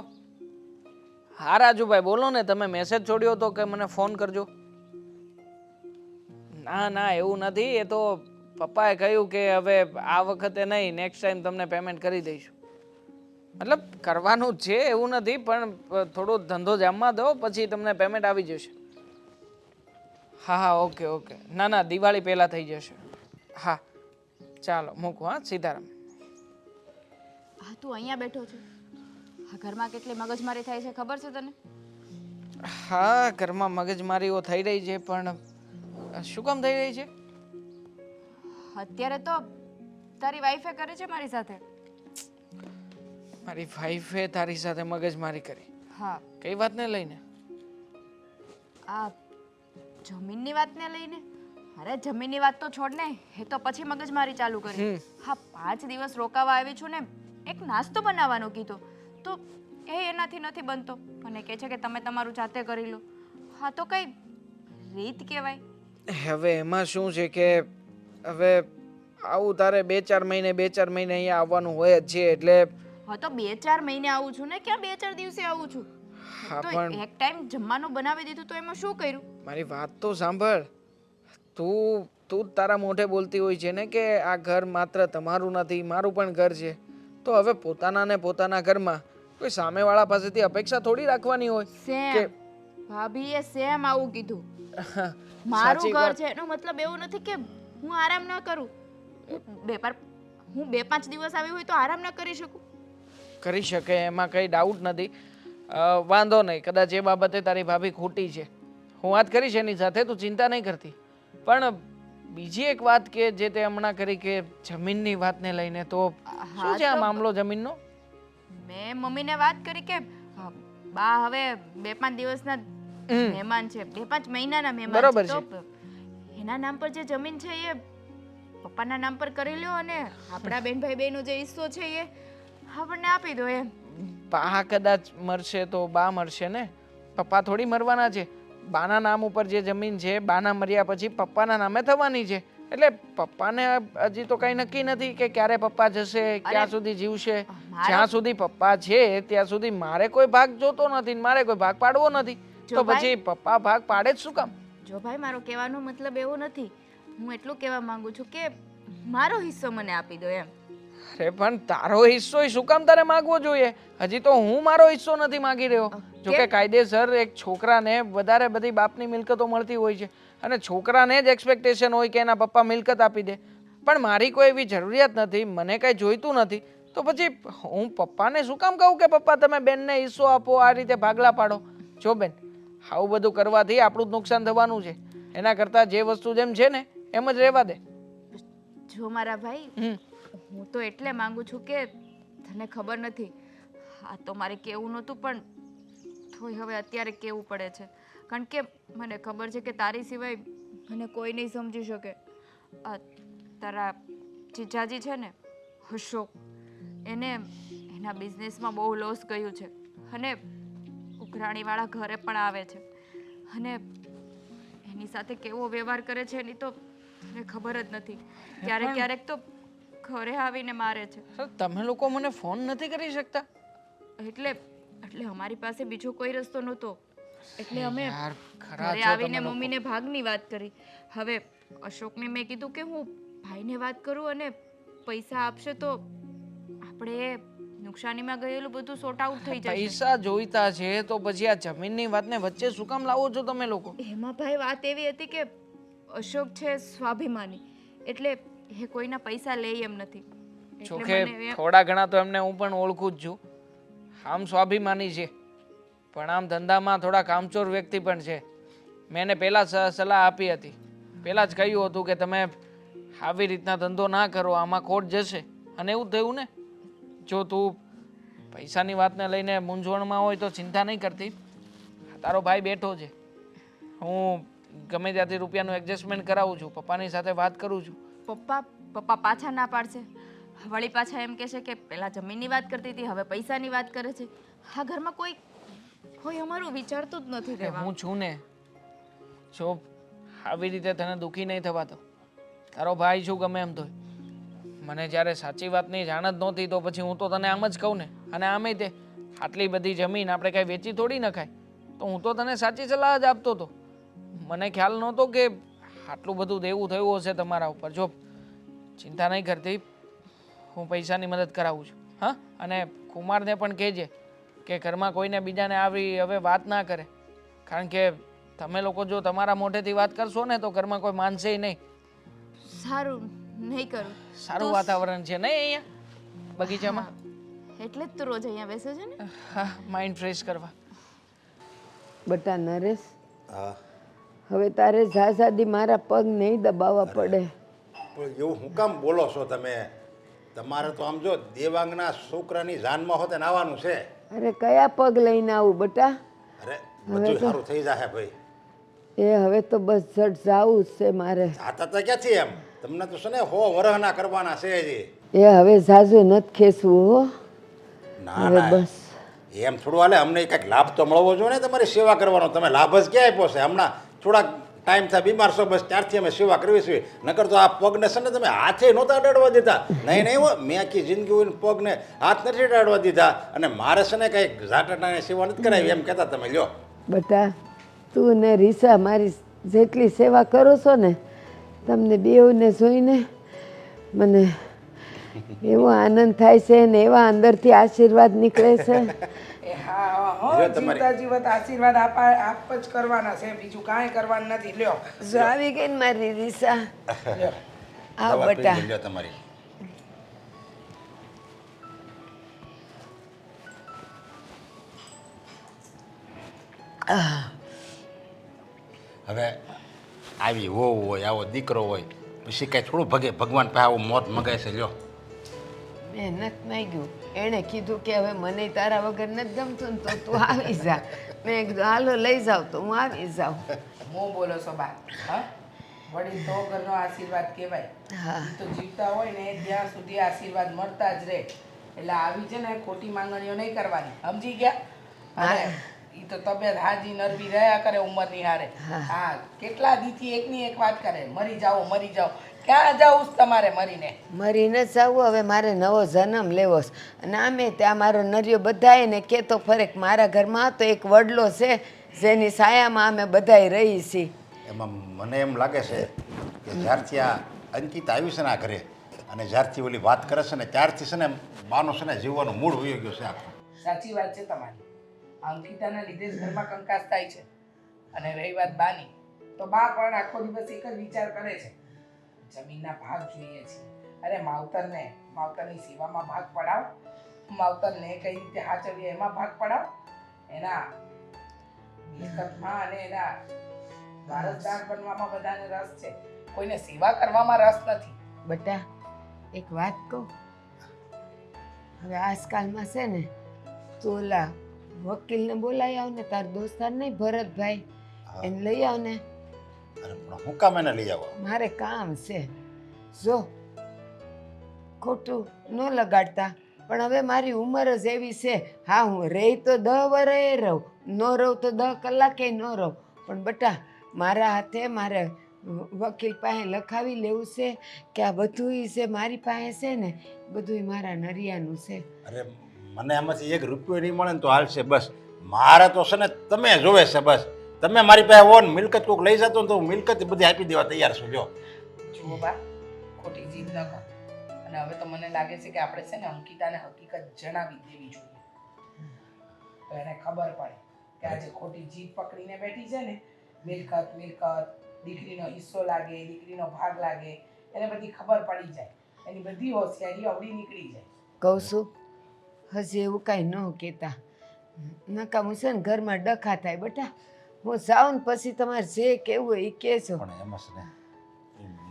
S7: હા રાજુભાઈ બોલો ને. તમે મેસેજ છોડ્યો હતો કે મને ફોન કરજો. ના ના એવું નથી, એ તો પપ્પાએ કહ્યું કે હવે આ વખતે નહીં, નેક્સ્ટ ટાઈમ તમને પેમેન્ટ કરી દઈશું. મતલબ કરવાનું જ છે એવું નથી, પણ થોડો ધંધો જામવા દો પછી તમને પેમેન્ટ આવી જશે. હા હા ઓકે ઓકે. ના ના દિવાળી પહેલાં થઈ જશે. હા ચાલો મૂકું. હા સીતારામ.
S3: હા તું અહીંયા બેઠો છે, આ ઘરમાં કેટલી મગજમારી થાય છે ખબર છે તને?
S7: હા ઘરમાં મગજમારીઓ થઈ રહી છે, પણ શું કામ થઈ રહી છે?
S3: અત્યારે તો તારી વાઈફે કરે છે મારી સાથે.
S7: મારી વાઈફે તારી સાથે મગજમારી કરી?
S3: હા,
S7: કઈ વાતને લઈને?
S3: આ જમીનની વાતને લઈને. અરે જમીનની વાત તો છોડ ને, એ તો પછી મગજમારી ચાલુ કરી. હા 5 દિવસ રોકાવા આવી છું ને એક નાસ્તો બનાવવાનો કીધો તો એ એનાથી નથી બનતો. મને કહે છે કે તમે તમારું જાતે કરી લો. હા તો કઈ રીત કહેવાય?
S7: હવે એમાં શું છે કે હવે આવું તારે 2-4 મહિને અહીંયા આવવાનું હોય જ છે, એટલે
S3: હા તો 2-4 મહિને આવું છું ને, ક્યાં 2-4 દિવસે આવું છું?
S7: હા
S3: તો
S7: પણ
S3: એક ટાઈમ જમવાનું બનાવી દીધું તો એમાં શું કર્યું?
S7: મારી વાત તો સાંભળ. તું તારા મોઢે બોલતી હોય છે ને કે આ ઘર માત્ર તમારું નથી, મારું પણ ઘર છે. તો હવે પોતાના ને પોતાના ઘરમાં કોઈ સામેવાળા પાસેથી અપેક્ષા થોડી રાખવાની હોય કે
S3: ભાભીએ સેમ આવું કીધું. મારું ઘર છે એનો મતલબ એવું નથી કે હું આરામ ન કરું. હું 2-5 દિવસ આવી હોય તો આરામ ન કરી શકું?
S7: કરી શકે, એમાં કંઈ ડાઉટ નથી. વાંધો નહીં, કદાચ એ બાબતે તારી ભાભી ખોટી છે. હું વાત કરીશ એની સાથે, તું ચિંતા નહીં કરતી. પણ બીજી એક વાત કે જે તે હમણાં કરી કે જમીનની વાતને લઈને, તો શું છે આ મામલો જમીનનો?
S3: મેં મમ્મીને વાત કરી કે બા હવે 2-5 દિવસના મહેમાન છે, 2-5 મહિનાના મહેમાન
S7: બરોબર
S3: છે, તો એના નામ પર જે જમીન છે એ પપ્પાના નામ પર કરી લ્યો અને આપણા બેન ભાઈ બેનો જે હિસ્સો છે એ આપણને આપી દો એમ.
S7: બા કદાચ મરશે તો બા મરશે ને, પપ્પા થોડી મરવાના છે. બાના નામ ઉપર જે જમીન છે બાના મર્યા પછી પપ્પાના નામે થવાની છે. એટલે પપ્પાને હજી તો કઈ નક્કી નથી કે ક્યારે પપ્પા જશે, ક્યાં સુધી જીવશે. જ્યાં સુધી પપ્પા છે ત્યાં સુધી મારે કોઈ ભાગ જોતો નથી, મારે કોઈ ભાગ પાડવો નથી. તો પછી પપ્પા ભાગ પાડે જ શું કામ?
S3: જો ભાઈ મારો કહેવાનો મતલબ એવો નથી. હું એટલું કહેવા માંગુ છું કે મારો હિસ્સો મને આપી દો એમ.
S7: અરે પણ તારો હિસ્સો શું કામ તારે માંગવો જોઈએ? હજી તો હું મારો હિસ્સો નથી માંગી રહ્યો. જો કે કાયદેસર એક છોકરાને વધારે બધી બાપની મિલકતો મળતી હોય છે અને છોકરાને જ એક્સપેક્ટેશન હોય કે એના પપ્પા મિલકત આપી દે. પણ મારી કોઈ એવી જરૂરિયાત નથી, મને કાંઈ જોઈતું નથી. તો પછી હું પપ્પાને શું કામ કહું કે પપ્પા તમે બેનને હિસ્સો આપો, આ રીતે ભાગલા પાડો? જો બેન, આવું બધું કરવાથી આપણું જ નુકસાન થવાનું છે. એના કરતાં જે વસ્તુ જેમ છે ને એમ જ રહેવા દે.
S3: જો મારા ભાઈ, હું તો એટલે માંગુ છું કે તને ખબર નથી, આ તો મારે કહેવું નહોતું પણ તોય હવે અત્યારે કહેવું પડે છે. કારણ કે મને ખબર છે કે તારી સિવાય મને કોઈ નહીં સમજી શકે. તારા જીજાજી છે ને અશોક, એને એના બિઝનેસમાં બહુ લોસ ગયું છે.
S6: અને ઉઘરાણીવાળા ઘરે પણ આવે છે અને એની સાથે કેવો વ્યવહાર કરે છે એની તો મને ખબર જ નથી. ક્યારેક ક્યારેક તો ઘરે આવીને મારે છે.
S7: તમે લોકો મને ફોન નથી કરી શકતા?
S6: એટલે એટલે અમારી પાસે બીજો કોઈ રસ્તો નહોતો એટલે અમે
S7: યાર, ખરા
S6: ઘરે
S7: છો
S6: આવીને
S7: તમે લોકો.
S6: મમ્મીને ભાગની વાત કરી. હવે અશોકને મેં કીધું કે હું ભાઈને વાત કરું અને પૈસા આપશે તો આપણે નુકસાનીમાં ગયેલું બધું સોર્ટ આઉટ થઈ જશે.
S7: પૈસા જોઈતા છે તો પછી આ જમીનની વાતને વચ્ચે શું કામ લાવો છો તમે લોકો?
S6: એમાં ભાઈ વાત એવી હતી કે અશોક છે સ્વાભિમાની એટલે એ કોઈના પૈસા લે એમ નથી.
S7: જો
S6: એટલે
S7: કે
S6: મને
S7: થોડા ઘણા તો એમને હું પણ ઓળખું જ છું. આમ સ્વાભિમાની છે પણ આમ ધંધામાં થોડા કામચોર વ્યક્તિ પણ છે. મેં એને પહેલાં સલાહ આપી હતી. પહેલાં જ કહ્યું હતું કે તમે આવી રીતના ધંધો ના કરો, આમાં ખોટ જશે. અને એવું થયું ને. જો તું પૈસાની વાતને લઈને મૂંઝવણમાં હોય તો ચિંતા નહીં કરતી. તારો ભાઈ બેઠો છે, હું ગમે ત્યાંથી રૂપિયાનું એડજસ્ટમેન્ટ કરાવું છું, પપ્પાની સાથે વાત કરું છું.
S6: પપ્પા પાછા ના પાડશે. વળી પાછા એમ કહેશે કે પહેલા જમીનની વાત કરતી હતી હવે પૈસાની વાત કરે છે. આ ઘરમાં કોઈ અમારું વિચારતું જ નથી
S7: કે
S6: રહેવા.
S7: હું છું ને. જો આવી રીતે તને દુઃખી નહીં થવાતો. તારો ભાઈ છું ગમે એમ તો. મને જ્યારે સાચી વાતની જાણ જ નહોતી તો પછી હું તો તને આમ જ કહું ને. અને આમે તે આટલી બધી જમીન આપણે કાંઈ વેચી થોડી નખાય. તો હું તો તને સાચી સલાહ જ આપતો હતો. મને ખ્યાલ નહોતો કે આટલું બધું દેવું થયું હશે તમારા ઉપર. જો ચિંતા નહીં કરતી, હું પૈસાની મદદ કરાવું છું. હા, અને કુમારને પણ કહેજે કે ઘરમાં કોઈને બીજાને આવી હવે વાત ના કરે. કારણ કે તમે લોકો જો તમારા મોઢેથી વાત કરશો ને તો ઘરમાં કોઈ માનશે નહીં.
S6: સારું નહીં કરું.
S7: સારું વાતાવરણ છે નહીં અહીંયા બગીચામાં?
S6: એટલે જ તો રોજ અહીંયા બેસે છે ને.
S7: હા, માઇન્ડ ફ્રેશ કરવા.
S2: બટા નરેશ,
S5: હા,
S2: હવે તારે ઝાઝાદી મારા પગ નહીં દબાવવા પડે.
S5: પણ એવું હું કામ બોલો છો તમે? તમારે તો આમ જો દેવાંગના છોકરાની જાનમાં હોતે ને આવવાનું છે.
S2: અરે કયા પગ લઈને આવું બટા?
S5: અરે બધું સારું થઈ જશે ભાઈ.
S2: એ હવે તો બસ ઝટ જાવું જ છે મારે.
S5: જાતા તો ક્યાંથી એમ? તમને તો છે ને 100 વરહના કરવાના છે હજી.
S2: એ હવે ઝાઝુ નથી ખેંચવું હો.
S5: ના
S2: હવે
S5: ના,
S2: બસ
S5: એમ થોડું હાલે. અમને કંઈક લાભ તો મળવો જોઈએ ને તમારી સેવા કરવાનો. તમે લાભ જ ક્યાં આપ્યો છે? હમણાં થોડાક ટાઈમ થાય બીમાર છો બસ ત્યારથી અમે સેવા કરવી છે. નકર તો આ પગને છે ને તમે હાથે નહોતા અડાડવા દીધા. નહીં નહીં હો, મેં આખી જિંદગી હોય પગને હાથ નથી અડાડવા દીધા. અને મારે છે ને કંઈક ઝાટાટાની સેવા નથી કરાવી એમ કહેતા તમે લ્યો.
S2: બટા તું ને રીસા મારી જેટલી સેવા કરો છો ને તમને બેઉને જોઈને મને એવો આનંદ થાય છે ને એવા અંદરથી આશીર્વાદ નીકળે છે.
S1: એ હા હો,
S5: જો તમારી-
S1: જીવતા જીવત આશીર્વાદ આપ જ કરવાના છે, બીજું કાંઈ કરવાનું નથી. લ્યો
S2: જો આવી ગઈ ને મારી રીસા.
S1: લ્યો.
S2: આવ
S5: દવા પી
S2: બટા.
S5: લ્યો તમારી. હવે આવી વહુ હોય, આવો દીકરો હોય, પછી કાંઈ થોડું ભગવાન પાસે આવું મોત મગાય છે લ્યો.
S2: મેં નથી માગ્યું. એણે કીધું કે હવે મને તારા વગર નથી ગમતું ને તો તું આવી જા. મેં કીધું હાલો લઈ જાવ તો હું આવી જાઉં.
S1: હું બોલો છો બા? હા, વડીલ તો ઘરનો આશીર્વાદ કહેવાય.
S2: હા
S1: ઈ તો જીવતા હોય ને ત્યાં સુધી આશીર્વાદ મળતા જ રહે. એટલે આવી છે ને ખોટી માંગણીઓ નહીં કરવાની, સમજી ગયા? અને ઈ તો તબિયત હાજી નરવી રહ્યા કરે ઉંમરની હારે. હા, કેટલા દીથી એકની એક વાત કરે, મરી જાઓ મરી જાઓ. ક્યાં જાવું છે તમારે મરીને?
S2: મરીને જ આવું. હવે મારે નવો જન્મ લેવો છે. અને આમે ત્યાં મારો નરિયો બધાય ને કહેતો ફરેક મારા ઘરમાં તો એક વડલો છે જેની છાયામાં અમે બધાય રહી છીએ.
S5: એમાં મને એમ લાગે છે કે જ્યારથી આ અંકિતા આવી છે ને આ ઘરે, અને જ્યારથી ઓલી વાત કરે છે ને ત્યારથી છે ને બાનો છે ને જીવવાનો મૂળ વયો ગયો છે આખો.
S1: સાચી વાત છે તમારી. અંકિતાના લીધે જ ઘરમાં કંકાસ થાય છે. અને રહી વાત બાની, તો બા પણ આખો દિવસ એક જ વિચાર કરે છે, જમીનના ભાગ જોઈએ છે. અરે માવતરની સેવામાં ભાગ પડાવ, માવતરને કઈ રીતે હાચવીએ એમાં ભાગ પડાવ. એના મિલકતમાં અને એના વારસદાર બનવામાં બધાને રસ છે, કોઈને સેવા કરવામાં રસ નથી.
S2: બટા એક વાત કહું, હવે આજકાલમાં છે ને તું ઓલા વકીલને બોલાવી આવ ને, તાર દોસ્તાર નહીં ભરતભાઈ, એને લઈ આવ ને.
S5: અરે પણ હું કામ એને લઈ આવો?
S2: મારે કામ છે. જો ખોટું ન લગાડતા પણ હવે મારી ઉંમર જ એવી છે. હા, હું રહી તો 10 વર્ષે રહું, ન રહું તો 10 કલાકે ન રહું, પણ બટા મારા હાથે મારે વકીલ પાસે લખાવી લેવું છે કે આ બધુંય છે મારી પાસે છે ને, બધુંય મારા નરિયાનું છે.
S5: અરે મને એમાંથી 1 રૂપિયો નહીં મળે ને તો હાલશે બસ. મારે તો છે ને તમે જોવે છે બસ. તમે મારી પાસે આવો ને મિલકત કોઈક લઈ જતો ને તો હું મિલકત બધી આપી દેવા તૈયાર છું. જો
S1: જુઓ બા, ખોટી જીદ ન કર. અને હવે તો મને લાગે છે કે આપણે છે ને અંકિતાને હકીકત જણાવી દેવી જોઈએ, તો એને ખબર પડે કે આજે ખોટી જીદ પકડીને બેઠી છે ને, મિલકત દીકરીનો હિસ્સો લાગે, દીકરીનો ભાગ લાગે, એને બધી ખબર પડી જાય, એની બધી હોશિયારી અવળી નીકળી જાય.
S2: કહું છું હજી એવું કાંઈ ન કહેતા, નકામું છે ને ઘરમાં ડખા થાય. બટા હું જાઉં ને પછી તમારે જે કહેવું હોય એ કહેજો.
S5: પણ એમાં છે ને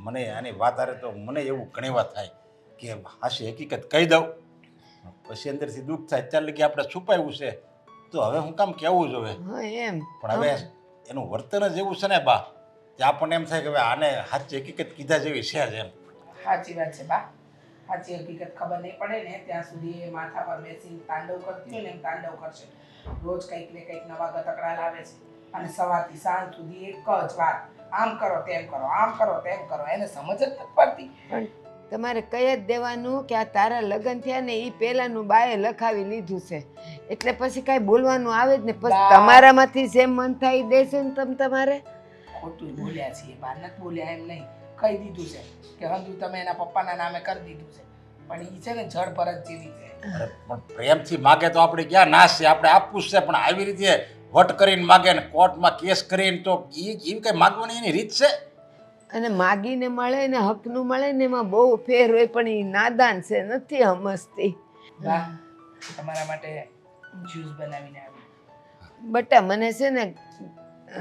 S5: મને આની વાત આરે તો મને એવું ઘણી વાર થાય કે હાશી હકીકત કહી દઉં, પછી અંદરથી દુઃખ થાય. અત્યારે લગી આપણે છુપાવ્યું છે તો હવે હું કામ કહેવું જોઈએ.
S2: હા એમ.
S5: પણ હવે એનું વર્તન જ એવું છે ને બા, કે આપણને એમ થાય કે હવે આને સાચી હકીકત કીધા જેવી છે જ એમ.
S1: સાચી વાત છે બા, સાચી હકીકત ખબર નહીં પડે ને ત્યાં સુધી એ માથા પર બેસીને તાંડવ કરતી હોય ને એમ તાંડવ કરશે. રોજ કંઈક ને કંઈક નવા ગતકડા લાવે છે અને સવારથી સાંજ સુધી એક જ વાત, આમ કરો તેમ કરો, આમ કરો તેમ કરો. એને સમજ જ નથી પડતી.
S2: પણ તમારે કહી જ દેવાનું કે આ તારા લગ્ન થયા ને એ પહેલાંનું બાએ લખાવી લીધું છે, એટલે પછી કાંઈ બોલવાનું આવે જ ને. પછી તમારામાંથી જેમ મન થાય એ દેશો ને તમારે.
S1: ખોટું બોલ્યા છીએ, બહાર નથી બોલ્યા એમ નહીં, કહી દીધું છે કે હંધુ તમે એના પપ્પાના નામે કરી દીધું છે, પણ એ છે ને જળ ભરત જેવી છે.
S5: અરે પણ પ્રેમથી માગે તો આપણે ક્યાં નાશ છે, આપણે આપવું જ છે. પણ આવી રીતે વટ કરીને માગે ને કોર્ટમાં કેસ કરીને તો એ કઈ માગવાની એની રીત છે?
S2: અને માગીને મળે ને હકનું મળે ને એમાં બહુ ફેર હોય, પણ એ નાદાન છે, નથી સમજતી.
S1: બા, તમારા માટે જ્યુસ બનાવીને આવી.
S2: બટા મને છે ને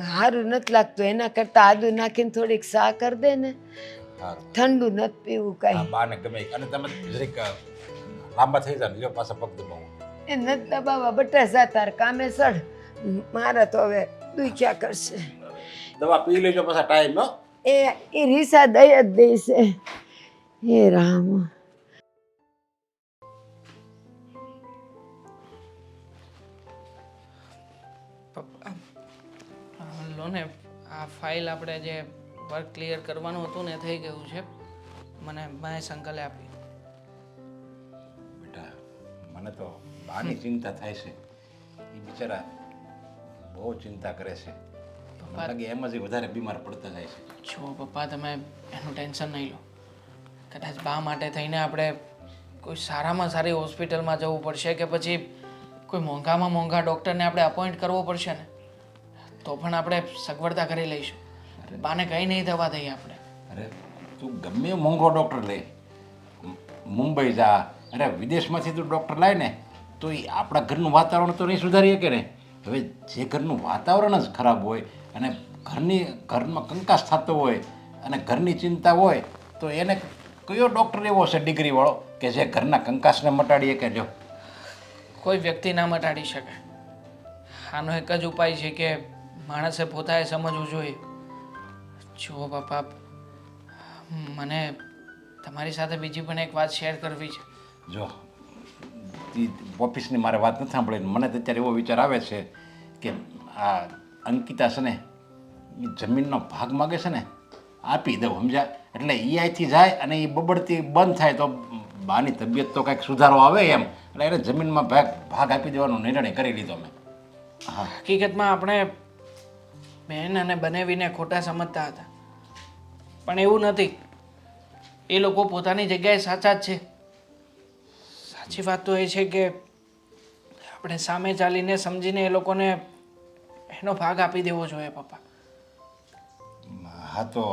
S2: સારું નથી લાગતું, એના કરતાં આદુ નાખીને થોડીક સા કરી દે ને. ઠંડુ નથી પીવું
S5: આ
S2: કાંઈ.
S5: બાને ગમે. અને તમે જરીક લાંબા થઈ જાય ને લ્યો પાછા પગ દબાવો.
S2: એ નથી દબાવવા બટા, જા તાર કામે સડ. મારા તો હવે દુખ્યા કરશે.
S5: દવા પી લેજો પાછા ટાઈમ. હો
S2: એ રીસા દઈ જ દેશે. હે રામ.
S7: લો ને, આ ફાઇલ આપણે જે વર્ક ક્લિયર કરવાનું હતું ને થઈ ગયું છે. મને મહેશ અંકલે આપી.
S5: બેટા મને તો બાની ચિંતા થાય છે. એ બિચારા બહુ ચિંતા કરે છે. મને લાગે એમ જ વધારે બીમાર પડતા જાય છે.
S7: જો પપ્પા, તમે એનું ટેન્શન નહીં લો. કદાચ બા માટે થઈને આપણે કોઈ સારામાં સારી હોસ્પિટલમાં જવું પડશે કે પછી કોઈ મોંઘામાં મોંઘા ડૉક્ટરને આપણે અપોઇન્ટ કરવો પડશે ને, તો પણ આપણે સગવડતા કરી લઈશું. બાને કંઈ નહીં થવા દઈએ આપણે.
S5: અરે તું ગમે મોંઘો ડૉક્ટર લે, મુંબઈ જા, અરે વિદેશમાંથી તું ડૉક્ટર લાય ને તો એ આપણા ઘરનું વાતાવરણ તો નહીં સુધારી શકે ને. હવે જે ઘરનું વાતાવરણ જ ખરાબ હોય અને ઘરમાં કંકાસ થતો હોય અને ઘરની ચિંતા હોય તો એને કયો ડૉક્ટર એવો છે ડિગ્રીવાળો કે જે ઘરના કંકાસને મટાડી શકે? જો
S7: કોઈ વ્યક્તિ ના મટાડી શકે. આનો એક જ ઉપાય છે કે માણસે પોતાએ સમજવું જોઈએ. જુઓ પપ્પા, મને તમારી સાથે બીજી પણ એક વાત શેર કરવી છે.
S5: જો ઓફિસની મારે વાત નથી સાંભળી. મને તો અત્યારે એવો વિચાર આવે છે કે આ અંકિતા છે ને એ જમીનનો ભાગ માગે છે ને, આપી દઉં, સમજ્યા? એટલે એ અહીંથી જાય અને એ બબડતી બંધ થાય તો બાની તબિયત તો કંઈક સુધારો આવે એમ. એટલે એને જમીનમાં ભાગ આપી દેવાનો નિર્ણય કરી લીધો મેં. હા,
S7: હકીકતમાં આપણે બહેન અને બનેવીને ખોટા સમજતા હતા, પણ એવું નથી. એ લોકો પોતાની જગ્યાએ સાચા જ છે. સાચી વાત તો એ છે કે આપણે સામે ચાલીને સમજીને એ લોકોને એનો ભાગ આપી દેવો જોઈએ પપ્પા.
S5: હા તો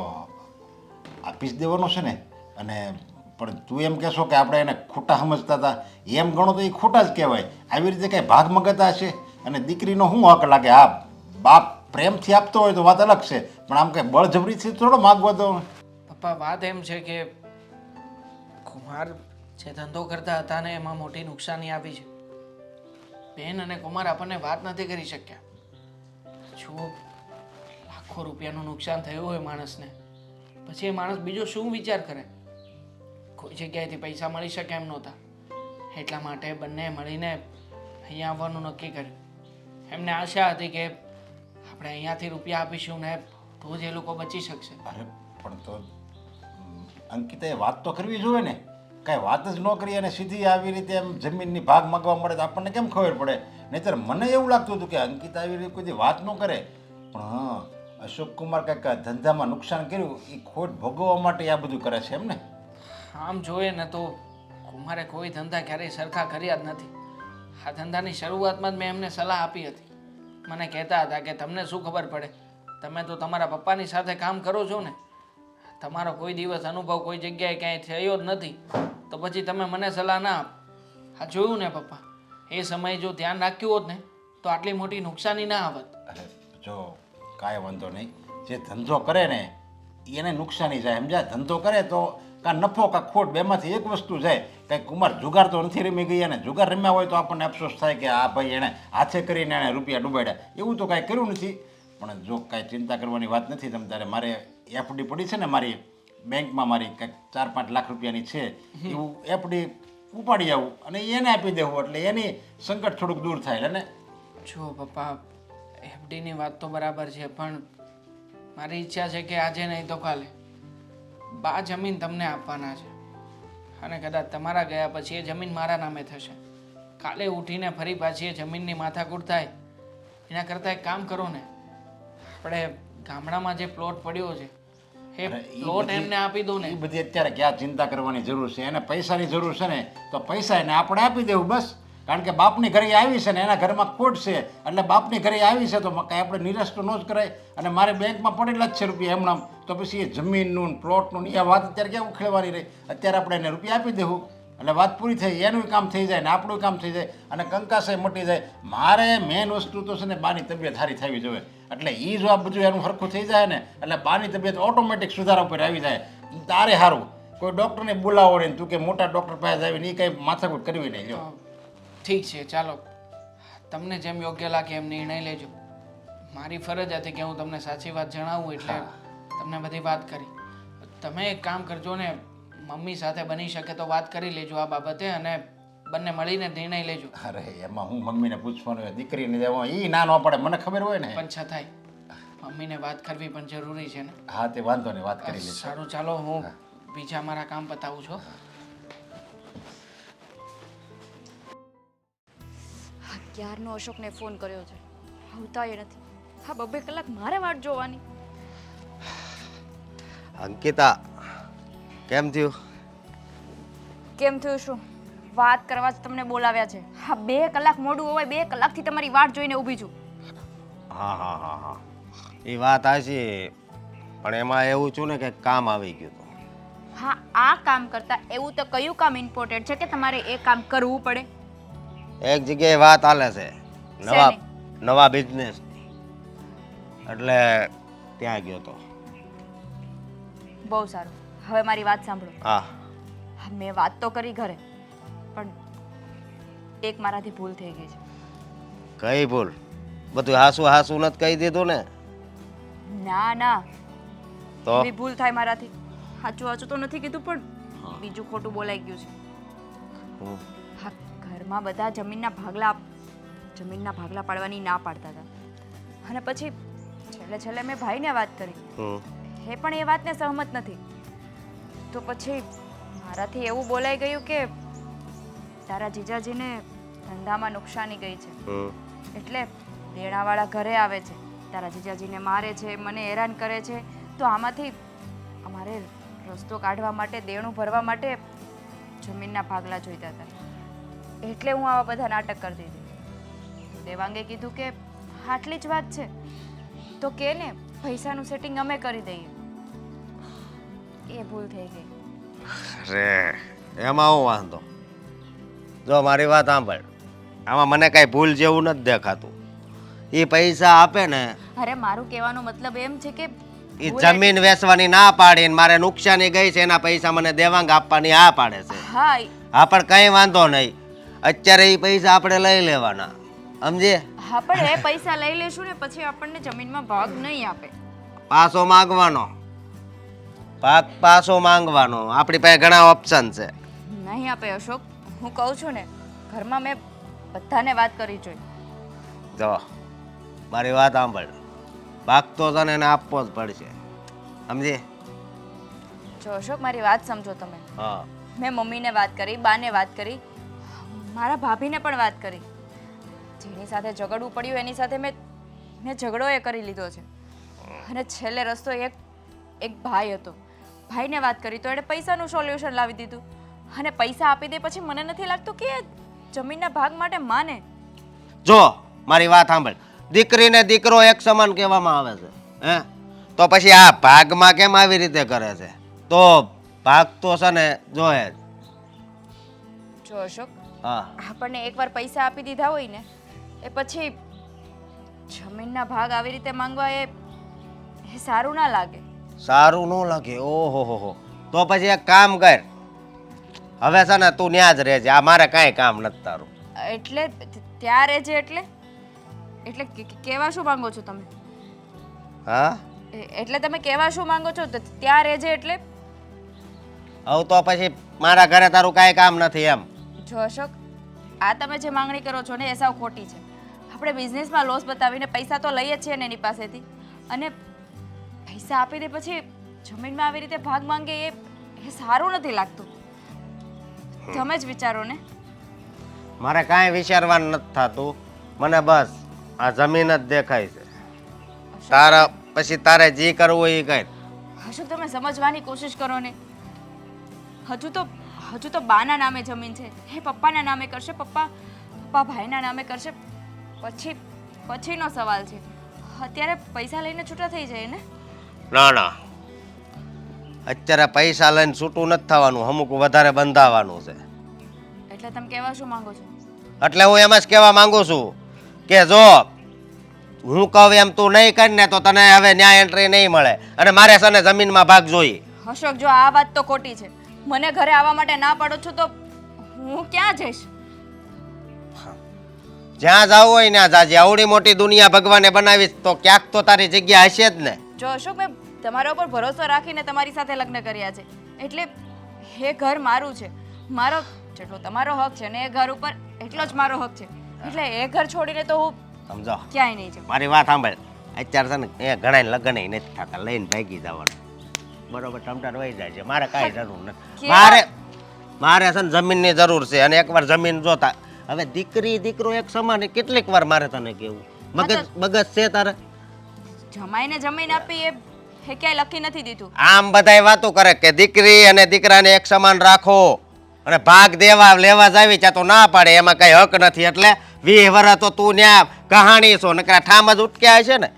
S5: આપી જ દેવાનો છે ને. અને પણ તું એમ કહેશો કે આપણે એને ખોટા સમજતા હતા, એમ ગણો તો એ ખોટા જ કહેવાય. આવી રીતે કંઈ ભાગ મગાતા હશે અને દીકરીનો શું હક લાગે? હા, બાપ પ્રેમથી આપતો હોય તો વાત અલગ છે, પણ આમ કંઈ બળજબરીથી થોડો માગવો તો.
S7: પપ્પા, વાત એમ છે કે કુમાર જે ધંધો કરતા હતા ને એમાં મોટી નુકસાની આવી છે. બેન અને કુમાર આપણને વાત નથી કરી શક્યા. જો લાખો રૂપિયાનું નુકસાન થયું હોય માણસને, પછી એ માણસ બીજો શું વિચાર કરે? કોઈ જગ્યાએથી પૈસા મળી શકે એમ નહોતા, એટલા માટે બંને મળીને અહીંયા આવવાનું નક્કી કર્યું. એમને આશા હતી કે આપણે અહીંયાથી રૂપિયા આપીશું ને તો જ એ લોકો બચી શકશે.
S5: અરે પણ તો અંકિતાએ વાત તો કરવી જોઈએ ને. કાંઈ વાત જ ન કરી અને સીધી આવી રીતે એમ જમીનની ભાગ માગવા મળે તો આપણને કેમ ખબર પડે? નહીંતર મને એવું લાગતું હતું કે અંકિતા આવી રીતે કોઈ વાત ન કરે. પણ હા, અશોક કુમાર કાંઈક ધંધામાં નુકસાન કર્યું એ ખોટ ભોગવવા માટે આ બધું કરે છે એમ ને?
S7: આમ જોઈએ ને તો કુમારે કોઈ ધંધા ક્યારેય સરખા કર્યા જ નથી. આ ધંધાની શરૂઆતમાં જ મેં એમને સલાહ આપી હતી. મને કહેતા હતા કે તમને શું ખબર પડે, તમે તો તમારા પપ્પાની સાથે કામ કરો છો ને, તમારો કોઈ દિવસ અનુભવ કોઈ જગ્યાએ ક્યાંય થયો જ નથી, તો પછી તમે મને સલાહ ના આપો. આ જોયું ને પપ્પા, એ સમયે જો ધ્યાન રાખ્યું હોત ને તો આટલી મોટી નુકસાની ના આવત.
S5: અરે જો કાંઈ વાંધો નહીં, જે ધંધો કરે ને એને નુકસાની જાય સમજ્યા. ધંધો કરે તો કાં નફો કાં ખોટ બેમાંથી એક વસ્તુ જાય. કંઈ કુમાર જુગાર તો નથી રમી ગયા ને, જુગાર રમ્યા હોય તો આપણને અફસોસ થાય કે આ ભાઈ એણે હાથે કરીને એણે રૂપિયા ડૂબાડ્યા. એવું તો કાંઈ કર્યું નથી. પણ જો કાંઈ ચિંતા કરવાની વાત નથી તમ તારે. મારે એફડી પડી છે ને મારી બેંકમાં, મારી કંઈક 4-5 લાખ રૂપિયાની છે. એવું એફડી ઉપાડી આવું અને એને આપી દેવું એટલે એની સંકટ થોડુંક દૂર થાય. અને
S7: જો પપ્પા, એફડીની વાત તો બરાબર છે, પણ મારી ઈચ્છા છે કે આજે નહીં તો કાલે બા જમીન તમને આપવાના છે, અને કદાચ તમારા ગયા પછી એ જમીન મારા નામે થશે. કાલે ઉઠીને ફરી પાછી એ જમીનની માથાકૂટ થાય એના કરતાં એક કામ કરો ને, આપણે ગામડામાં જે પ્લોટ પડ્યો છે એ પ્લોટ એમને આપી દો ને.
S5: એ બધી અત્યારે ક્યાં ચિંતા કરવાની જરૂર છે? એને પૈસાની જરૂર છે ને તો પૈસા એને આપણે આપી દેવું બસ. કારણ કે બાપની ઘરે આવી છે ને એના ઘરમાં ખોટ છે એટલે બાપની ઘરે આવી છે તો કાંઈ આપણે નિરાશ તો ન જ કરાય. અને મારે બેંકમાં પડેલા જ છે રૂપિયા એમણામ, તો પછી એ જમીનનું પ્લોટનું એ વાત અત્યારે ક્યાં ઉખેડવાની રહી? અત્યારે આપણે એને રૂપિયા આપી દેવું એટલે વાત પૂરી થઈ, એનું કામ થઈ જાય ને આપણું કામ થઈ જાય અને કંકાસે મટી જાય. મારે મેઇન વસ્તુ તો છે ને બાની તબિયત સારી થવી જોઈએ. એટલે એ જો આ બધું એનું સરખું થઈ જાય ને એટલે બાની તબિયત ઓટોમેટિક સુધારા ઉપર આવી જાય. તારે સારું, કોઈ ડૉક્ટરને બોલાવો નહીં, તું કે મોટા ડૉક્ટર પાસે આવીને એ કંઈ માથાકૂટ કરવી નહીં. જો
S7: ઠીક છે, ચાલો તમને જેમ યોગ્ય લાગે એમ નિર્ણય લેજો. મારી ફરજ હતી કે હું તમને સાચી વાત જણાવું એટલે તમને બધી વાત કરી. તમે એક કામ કરજો ને, મમ્મી સાથે બની શકે તો વાત કરી લેજો આ બાબતે અને બંને મળીને નિર્ણય લેજો.
S5: અરે એમાં હું મમ્મીને પૂછવાનું હોય, દીકરીને જવા એ ના ન પડે મને ખબર હોય ને.
S7: પણ છતાંય મમ્મીને વાત કરવી પણ જરૂરી છે ને.
S5: હા તે વાંધો નહીં, વાત કરી લઈશું.
S7: સારું, ચાલો હું બીજા મારા કામ પતાવું છું.
S8: ક્યારનો અશોકને ફોન કર્યો છે, આવતાય નથી. હા, 2 કલાક મારે વાટ જોવાની.
S4: અંકિતા, કેમ થયું?
S8: કેમ થયું શું? વાત કરવા જ તમને બોલાવ્યા છે. હા, 2 કલાક મોડું હોય, 2 કલાકથી તમારી વાટ જોઈને ઊભી છું.
S4: હા, એ વાત હાચી, પણ એમાં એવું છું ને કે કામ આવી ગયું હતું.
S8: હા, આ કામ કરતા એવું તો કયું કામ ઇમ્પોર્ટન્ટ છે કે તમારે એ કામ કરવું પડે?
S4: એક જગ્યાએ વાત હાલે છે નવા બિઝનેસ, એટલે ત્યાં ગયો તો.
S8: બહુ સારું. હવે મારી વાત સાંભળો.
S4: હા,
S8: મેં વાત તો કરી ઘરે, પણ એક મારાથી ભૂલ થઈ ગઈ છે.
S4: કઈ ભૂલ? બધું હાસું નથી કહી દીધું ને?
S8: ના ના,
S4: તો
S8: એવી ભૂલ થાય મારાથી. સાચું તો નથી કીધું, પણ બીજું ખોટું બોલાઈ ગયું છે. હા, ઘરમાં બધા જમીનના ભાગલા પાડવાની ના પાડતા હતા, અને પછી છેલ્લે મેં ભાઈને વાત કરી, એ પણ એ વાતને સહમત નથી. તો પછી મારાથી એવું બોલાઈ ગયું કે તારા જીજાજીને ધંધામાં નુકસાની ગઈ છે, એટલે દેણાવાળા ઘરે આવે છે, તારા જીજાજીને મારે છે, મને હેરાન કરે છે. તો આમાંથી અમારે રસ્તો કાઢવા માટે, દેણું ભરવા માટે જમીનના ભાગલા જોઈતા હતા, એટલે હું આવા બધા નાટક કરતી હતી. દેવાંગે કીધું કે આટલી જ વાત છે તો કે ને પૈસાનું સેટિંગ અમે કરી દઈએ. એ ભૂલ થઈ ગઈ.
S4: અરે એમાં હું વાંધો? જો મારી વાત સાંભળ, આમાં મને કાંઈ ભૂલ જેવું નથી દેખાતું. એ પૈસા આપે ને,
S8: અરે મારું કહેવાનો મતલબ એમ છે કે
S4: એ જમીન વેચવાની ના પાડીને મારે નુકસાની ગઈ છે એના પૈસા મને દેવાંગ આપવાની આ પાડે છે. હા, પણ કઈ વાંધો નહીં, અત્યારે એ પૈસા આપણે લઈ લેવાના, સમજે?
S8: હા, પણ એ પૈસા લઈ લેશું ને પછી આપણને જમીનમાં ભાગ નહીં આપે.
S4: પાછો માંગવાનો, ભાગ પાછો માંગવાનો. આપણી પાસે ઘણા ઓપ્શન છે.
S8: નહીં આપે અશોક, હું કહું છું ને ઘરમાં મેં બધાને વાત કરી જોઈ.
S4: જો મારી વાત સાંભળ, ભાગ તો તને એને આપવો જ પડશે, સમજી?
S8: જો અશોક મારી વાત સમજો તમે.
S4: હા
S8: મેં મમ્મીને વાત કરી, બાને વાત કરી, મારા ભાભીને પણ વાત કરી. જેની સાથે ઝઘડવું પડ્યું એની સાથે મેં ઝઘડો એ કરી લીધો છે. અને છેલ્લે રસ્તો એક ભાઈ હતો. ભાઈને વાત કરી તો એણે પૈસાનું સોલ્યુશન લાવી દીધું. અને પૈસા આપી દે પછી મને નથી લાગતું કે એ જમીનના ભાગ માટે માને.
S4: જો મારી વાત સાંભળ, દીકરીને દીકરો એક સમાન કહેવામાં આવે છે, હે? તો પછી આ ભાગમાં કેમ આવી રીતે કરે છે? તો ભાગ તો છે ને જોહે જ.
S8: જો અશોક,
S4: હા
S8: આપણને એકવાર પૈસા આપી દીધા હોય ને એ પછી જમીનના ભાગ આવી રીતે માંગવા એ સારું ના લાગે.
S4: સારું ન લાગે? ઓહો હો. તો પછી એક કામ કર, હવે છે ને તું ન્યા જ રહેજે, આ મારે કાંઈ કામ નથી તારું.
S8: એટલે ત્યાં રહેજે એટલે કહેવા શું માંગો છો તમે?
S4: હા
S8: એટલે તમે કહેવા શું માંગો છો? ત્યાં રહેજે એટલે?
S4: હવે તો પછી મારા ઘરે તારું કાંઈ કામ નથી એમ?
S8: જો અશોક, આ તમે જે માંગણી કરો છો ને એ સાવ ખોટી છે. આપણે બિઝનેસમાં લોસ બતાવીને પૈસા તો લઈએ જ છીએ ને એની પાસેથી, અને પૈસા આપી દે પછી જમીનમાં આવી રીતે ભાગ માંગે એ સારું નથી લાગતું. તમે જ વિચારો ને.
S4: મારે કાંઈ વિચારવાનું નથી થતું, મને બસ આ જમીન જ દેખાય છે. તારા પછી તારે જે કરવું હોય એ કર.
S8: અશોક તમે સમજવાની કોશિશ કરો ને. હજુ તો બાના નામે જમીન છે, એ પપ્પાના નામે કરશે, પપ્પા ભાઈના નામે કરશે, પછીનો સવાલ છે. અત્યારે પૈસા લઈને છૂટા થઈ જાય ને.
S4: ના અત્યારે પૈસા લઈને છૂટું નથી થવાનું, અમુક વધારે બંધાવાનું છે.
S8: એટલે તમે કહેવા શું માંગો છો?
S4: એટલે હું એમ જ કહેવા માંગુ છું કે જો હું કહું એમ તું નહીં કર ને તો તને હવે ન્યાય એન્ટ્રી નહીં મળે, અને મારે છે ને જમીનમાં ભાગ જોઈએ.
S8: અશોક જો આ વાત તો ખોટી છે. મને ઘરે આવવા માટે ના પાડો છો તો હું ક્યાં જઈશ?
S4: જ્યાં જવું હોય ત્યાં જાજે, આવડી મોટી દુનિયા ભગવાને બનાવી તો ક્યાંક તો તારી જગ્યા હશે જ ને.
S8: જો અશોક મેં તમારા ઉપર ભરોસો રાખીને તમારી સાથે લગ્ન કર્યા છે, એટલે એ ઘર મારું છે. મારો જેટલો તમારો હક છે ને એ ઘર ઉપર એટલો જ મારો હક છે. એટલે એ ઘર છોડીને તો હું
S4: સમજો
S8: ક્યાંય નહીં જાઉં.
S4: મારી વાત સાંભળ, અત્યારે છે ને એ ઘણા લગ્ન નથી થતા, લઈને ભાગી જવાનું, બરોબર? ટમટાર વહી જાય છે, મારે કાંઈ જરૂર નથી. મારે છે ને જમીનની જરૂર છે, અને એકવાર જમીન જોતા હવે દીકરો એક સમાન, કેટલીક વાર મારે તને કેવું મગજ છે તારે?
S8: જમાઈને જમીન આપી એ ક્યાંય લખી નથી દીધું.
S4: આમ બધાય વાતો કરે કે દીકરી અને દીકરાને એક સમાન રાખો, અને ભાગ દેવા લેવા જ આવી ચા તો ના પાડે, એમાં કઈ હક નથી. એટલે 20 વર્ષ તો તું ન્યા કહાણી છો, નકરા ઠામ જ ઉટક્યા છે ને.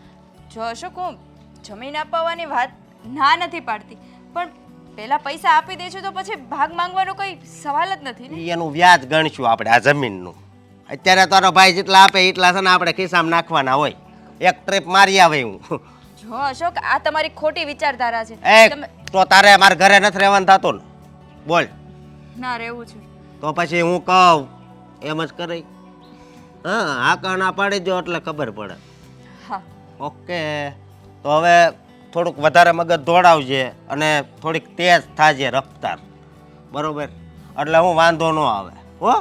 S8: જો અશોક હું જમીન અપાવવાની વાત ના નથી પાડતી, પણ પહેલા પૈસા આપી દેશું તો પછી ભાગ માંગવાનો કોઈ સવાલ જ નથી ને.
S4: એનું વ્યાજ ગણશું આપણે આ જમીનનું. અત્યારે તારો ભાઈ જેટલા આપે એટલા છે ને આપણે ખિસ્સામાં નાખવાના હોય. એક ટ્રીપ મારી આવે હું.
S8: જો અશોક આ તમારી ખોટી વિચારધારા છે.
S4: તો તારે મારા ઘરે નથી રહેવાનું થતું ને? બોલ.
S8: ના રહેવું છે
S4: તો પછી હું કહું એમ જ કરે. હા કાના પાડી દો એટલે ખબર પડે.
S8: હા
S4: ઓકે, તો હવે થોડુંક વધારે મગજ દોડાવજે અને થોડીક તેજ થાજે રફતાર, બરોબર? એટલે હું વાંધો ન આવે હો.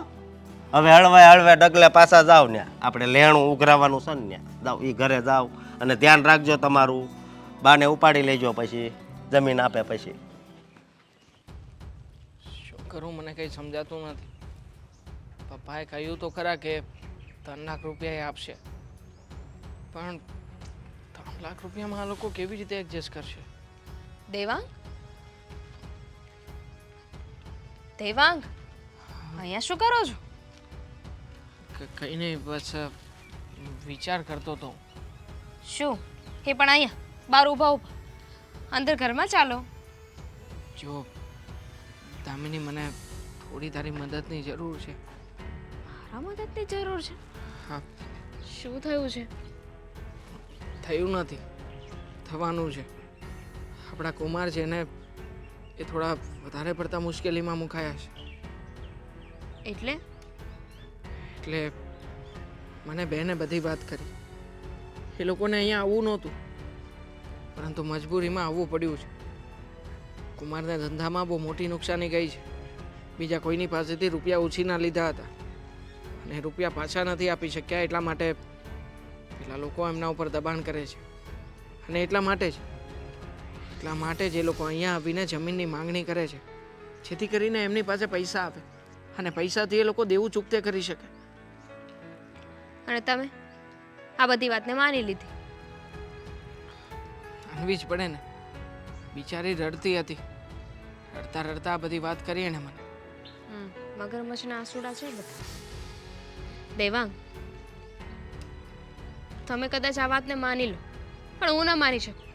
S4: હવે હળવે ડગલે પાછા જાવ ને, આપણે લેણું ઉઘરાવાનું છે ને જાવ, એ ઘરે જાવ, અને ધ્યાન રાખજો તમારું. બાને ઉપાડી લેજો પછી જમીન આપે પછી.
S7: શું કરું મને કંઈ સમજાતું નથી. પપ્પાએ કહ્યું તો ખરા કે 3 લાખ રૂપિયા એ આપશે, પણ 3 લાખ રૂપિયામાં આ લોકો કેવી રીતે એડજસ્ટ કરશે?
S6: દેવાંગ અહીંયા શું કરો છો?
S7: કંઈ નહીં, બસ વિચાર કરતો હતો.
S6: શું એ પણ અહીંયા બહાર ઊભા અંદર ઘરમાં ચાલો.
S7: જો દામિની, મને થોડી તારી મદદની જરૂર છે.
S6: મારા મદદની જરૂર છે?
S7: હા.
S6: શું થયું છે?
S7: થયું નથી, થવાનું છે. આપણા કુમાર છે ને એ થોડા વધારે પડતા મુશ્કેલીમાં મુકાયા છે.
S6: એટલે
S7: મને બેને બધી વાત કરી. એ લોકોને અહીંયા આવવું નહોતું, પરંતુ મજબૂરીમાં આવવું પડ્યું છે. કુમારને ધંધામાં બહુ મોટી નુકસાની ગઈ છે, બીજા કોઈની પાસેથી રૂપિયા ઉછીના લીધા હતા અને રૂપિયા પાછા નથી આપી શક્યા એટલા માટે પેલા લોકો એમના ઉપર દબાણ કરે છે અને એટલા માટે જ એ લોકો અહીંયા આવીને જમીનની માંગણી કરે છે જેથી કરીને એમની પાસે પૈસા આવે અને પૈસાથી એ લોકો દેવું ચૂકતે કરી શકે.
S6: અને તમે આ બધી વાતને માની લીધી.
S7: માનવી જ પડે ને, બિચારી રડતી હતી, રડતા રડતા આ બધી વાત કરી એને મને.
S6: મગરમચ્છના આંસુડા છે બધા. દેવાંગ, તમે કદાચ આ વાતને માની લો પણ હું ના માની શકું.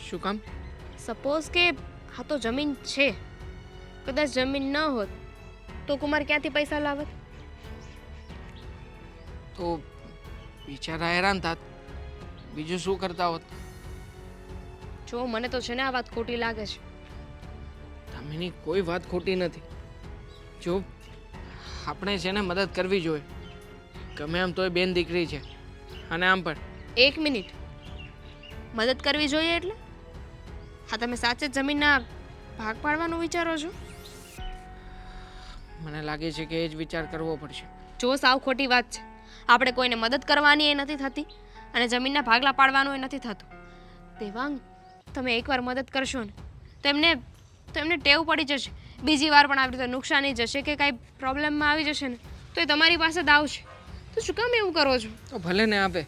S7: શું કામ?
S6: સપોઝ કે આ તો જમીન છે, કદાચ જમીન ન હોત તો કુમાર ક્યાંથી પૈસા લાવત?
S7: તો બિચારા હેરાન થાત, બીજું શું કરતા હોત?
S6: જો મને તો છે ને આ વાત ખોટી લાગે છે.
S7: દામિની, કોઈ વાત ખોટી નથી. જો આપણે છે ને મદદ કરવી જોઈએ, ગમે આમ તોય બેન દીકરી છે. અને આમ પણ
S6: એક મિનિટ, મદદ કરવી જોઈએ એટલે હા તમે સાચે જ જમીનના ભાગ પાડવાનું વિચારો છો?
S7: મને લાગે છે કે એ જ વિચાર કરવો પડશે.
S6: જો સાવ ખોટી વાત છે. આપણે કોઈને મદદ કરવાની એ નથી થતી અને જમીનના ભાગલા પાડવાનું એ નથી થતું. દેવાંગ, તમે એકવાર મદદ કરશો ને તો એમને ટેવ પડી જશે. બીજી વાર પણ આવી રીતે નુકસાની જશે કે કાંઈ પ્રોબ્લેમમાં આવી જશે ને તો એ તમારી પાસે જ આવશે. તો શું કામ એવું કરો છો?
S7: તો ભલે ને આપે,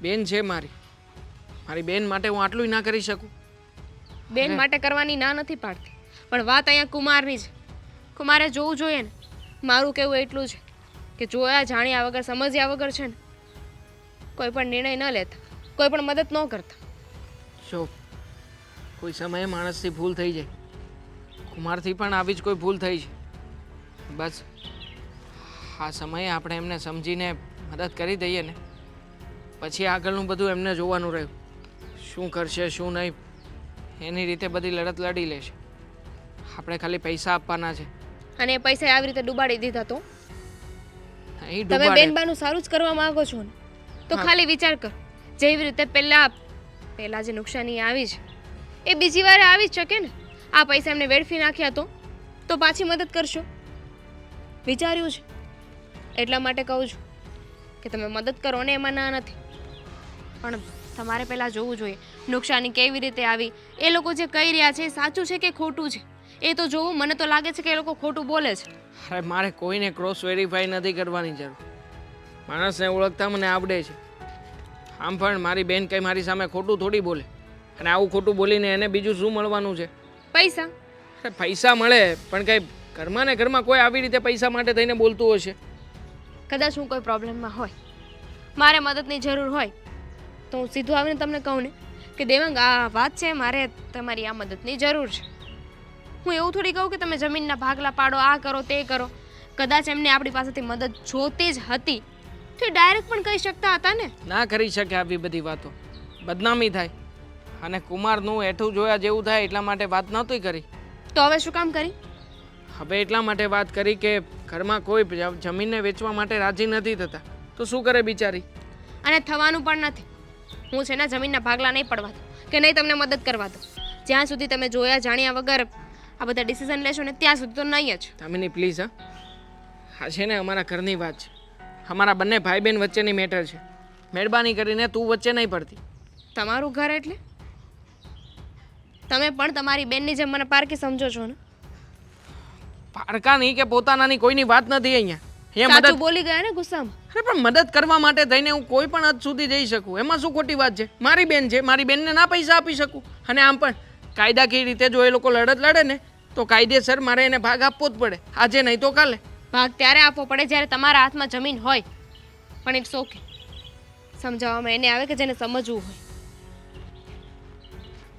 S7: બેન છે મારી બેન માટે હું આટલું ના કરી શકું?
S6: બેન માટે કરવાની ના નથી પાડતી, પણ વાત અહીંયા કુમારની છે. કુમારે જોવું જોઈએ ને. મારું કહેવું એટલું છે કે જોયા જાણ્યા વગર સમજ્યા વગર છે ને કોઈ પણ નિર્ણય ન લેતા, કોઈ પણ મદદ ન કરતા.
S7: જો કોઈ સમયે માણસથી ભૂલ થઈ જાય, કુમારથી પણ આવી જ કોઈ ભૂલ થઈ છે. બસ આ સમયે આપણે એમને સમજીને મદદ કરી દઈએ ને પછી આગળનું બધું એમને જોવાનું રહ્યું. શું કરશે શું નહીં એની રીતે બધી લડત લડી લેશે. આપણે ખાલી પૈસા આપવાના છે.
S6: અને એ પૈસા આવી રીતે ડૂબાડી દીધા તો
S7: નહીં
S6: તમે
S7: ડૂબાડે.
S6: બેનબાનું સારું જ કરવા માંગો છો ને તો ખાલી વિચાર કરો. જેવી રીતે પહેલા જે નુકસાની આવી છે એ બીજી વાર આવી જ શકે ને. આ પૈસા એમને વેડફી નાખ્યા તો પાછી મદદ કરશો? વિચાર્યું છે? એટલા માટે કહું છું કે તમે મદદ કરો ને એમાં ના નથી, પણ તમારે પહેલાં જોવું જોઈએ નુકસાની કેવી રીતે આવી, એ લોકો જે કહી રહ્યા છે એ સાચું છે કે ખોટું છે એ તો જોવું. મને તો લાગે છે કે એ લોકો ખોટું બોલે છે.
S7: અરે મારે કોઈને ક્રોસ વેરીફાઈ નથી કરવાની જરૂર. માણસને ઓળખતા મને આવડે છે. આમ પણ મારી બેન કંઈ મારી સામે ખોટું થોડી બોલે, અને આવું ખોટું બોલીને એને બીજું શું મળવાનું છે?
S6: પૈસા.
S7: અરે પૈસા મળે પણ કંઈ ઘરમાં ને ઘરમાં કોઈ આવી રીતે પૈસા માટે થઈને બોલતું હશે?
S6: કદાચ હું કોઈ પ્રોબ્લેમમાં હોય, મારે મદદની જરૂર હોય તો હું સીધું આવીને તમને કહું ને કે દેવાંગ આ વાત છે, મારે તમારી આ મદદની જરૂર છે. હું એવું થોડી કહું કે તમે જમીનના ભાગલા પાડો, આ કરો તે કરો. કદાચ એમને આપણી પાસેથી મદદ જોતી જ હતી તો એ ડાયરેક્ટ પણ કહી શકતા હતા ને.
S7: ના કરી શકે આવી બધી વાતો, બદનામી થાય. અને કુમારનું એઠું જોયા જેવું થાય એટલા માટે વાત નહોતી કરી.
S6: તો હવે શું કામ કરી?
S7: હવે એટલા માટે વાત કરી કે ઘરમાં કોઈ જમીનને વેચવા માટે રાજી નથી થતા તો શું કરે બિચારી?
S6: અને થવાનું પણ નથી. હું છે ને જમીનના ભાગલા નહીં પડવા દઉં કે નહીં તમને મદદ કરવા દઉં. જ્યાં સુધી તમે જોયા જાણ્યા વગર આ બધા ડિસિઝન લેશો ને ત્યાં સુધી તો નહીં જ.
S7: દામિની પ્લીઝ, હા છે ને અમારા ઘરની વાત છે, અમારા બંને ભાઈ બહેન વચ્ચેની મેટર છે. મહેરબાની કરીને તું વચ્ચે નહીં પડતી.
S6: તમારું ઘર એટલે તમે પણ તમારી બેનની જેમ મને પારકી સમજો છો ને?
S7: પારકાની કે પોતાનાની કોઈની વાત નથી અહીંયા. અહીંયા
S6: સાચું
S7: મદદ
S6: બોલી ગયા ને ગુસ્સામાં.
S7: અરે પણ મદદ કરવા માટે થઈને હું કોઈ પણ હદ સુધી જઈ શકું, એમાં શું ખોટી વાત છે? મારી બેન છે, મારી બેનને ના પૈસા આપી શકું? અને આમ પણ કાયદાકીય રીતે જો એ લોકો લડત લડે ને તો કાયદેસર મારે એને ભાગ આપવો જ પડે, આજે નહીં તો કાલે.
S6: ભાગ ત્યારે આપવો પડે જ્યારે તમારા હાથમાં જમીન હોય. પણ ઇટ્સ ઓકે, સમજાવવામાં એને આવે કે જેને સમજવું હોય.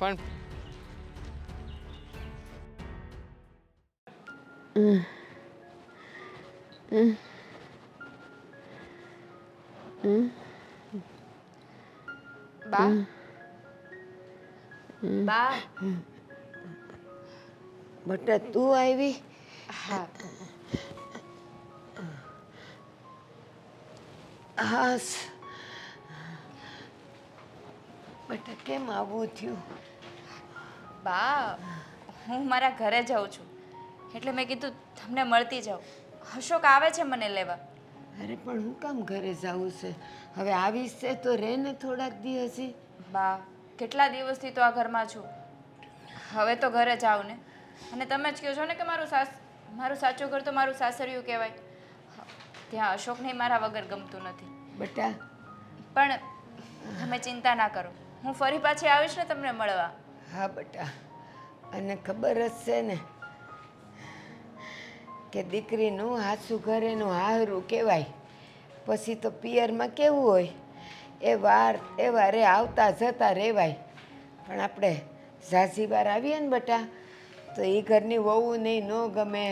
S7: પણ
S8: બા બા
S2: બટા તું આવી?
S8: હા
S2: હાસ. બટા કેમ આવું થયું?
S8: બા હું મારા ઘરે જાઉં છું. એટલે મેં કીધું તમને મળતી જાઉં. અશોક આવે છે મને લેવા.
S2: અરે પણ હું કામ ઘરે જવું છે? હવે આવીશ છે તો રહે ને થોડાક દિવસથી.
S8: બા કેટલા દિવસથી તો આ ઘરમાં છું. હવે તો ઘરે જાઉં ને. અને તમે જ કહો છો ને કે મારું સાચું ઘર તો મારું સાસરિયું કહેવાય. ત્યાં અશોકને મારા વગર ગમતું નથી.
S2: બટા,
S8: પણ તમે ચિંતા ના કરો, હું ફરી પાછી આવીશ ને તમને મળવા.
S2: હા બટા, અને ખબર જ છે ને કે દીકરીનું હાસું ઘરેનું હારું કહેવાય. પછી તો પિયરમાં કેવું હોય, એ વારે આવતા જતા રહેવાય. પણ આપણે ઝાઝી વાર આવીએ ને બટા તો એ ઘરની વહુ નહીં ન ગમે,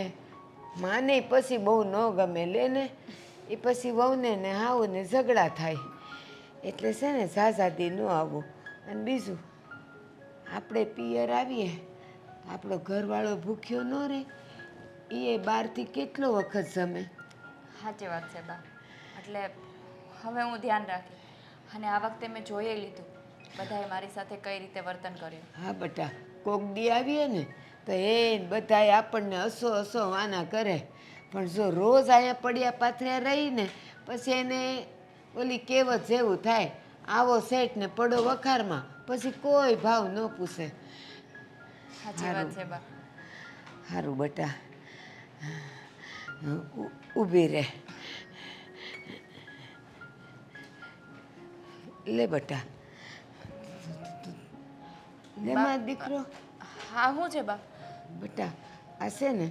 S2: માને પછી બહુ ન ગમે લે ને. એ પછી વહુને ને હાવને ઝઘડા થાય. એટલે છે ને ઝાઝાદી ન આવવું. અને બીજું, આપણે પિયર આવીએ આપણો ઘરવાળો ભૂખ્યો ન રહે. એ બહારથી કેટલો વખત જમે.
S8: સાચી વાત છે બા. એટલે હવે હું ધ્યાન રાખી. અને આ વખતે મેં જોઈ લીધું બધાએ મારી સાથે કઈ રીતે વર્તન કર્યું.
S2: હા બટા, કોક દી આવીએ ને તો એ બધાય આપણને હસો હસો વાના કરે. પણ જો રોજ અહીંયા પડ્યા પાથર્યા રહીને પછી એને ઓલી કહેવત જેવું થાય, આવો સેટ ને પડો વખારમાં, પછી કોઈ ભાવ ન પૂછે.
S8: સાચી વાત છે બા.
S2: સારું બટા, ઊભી રહે. લે બટા, લે મારો દીકરો.
S8: હા શું છે બા?
S2: બટા આ છે ને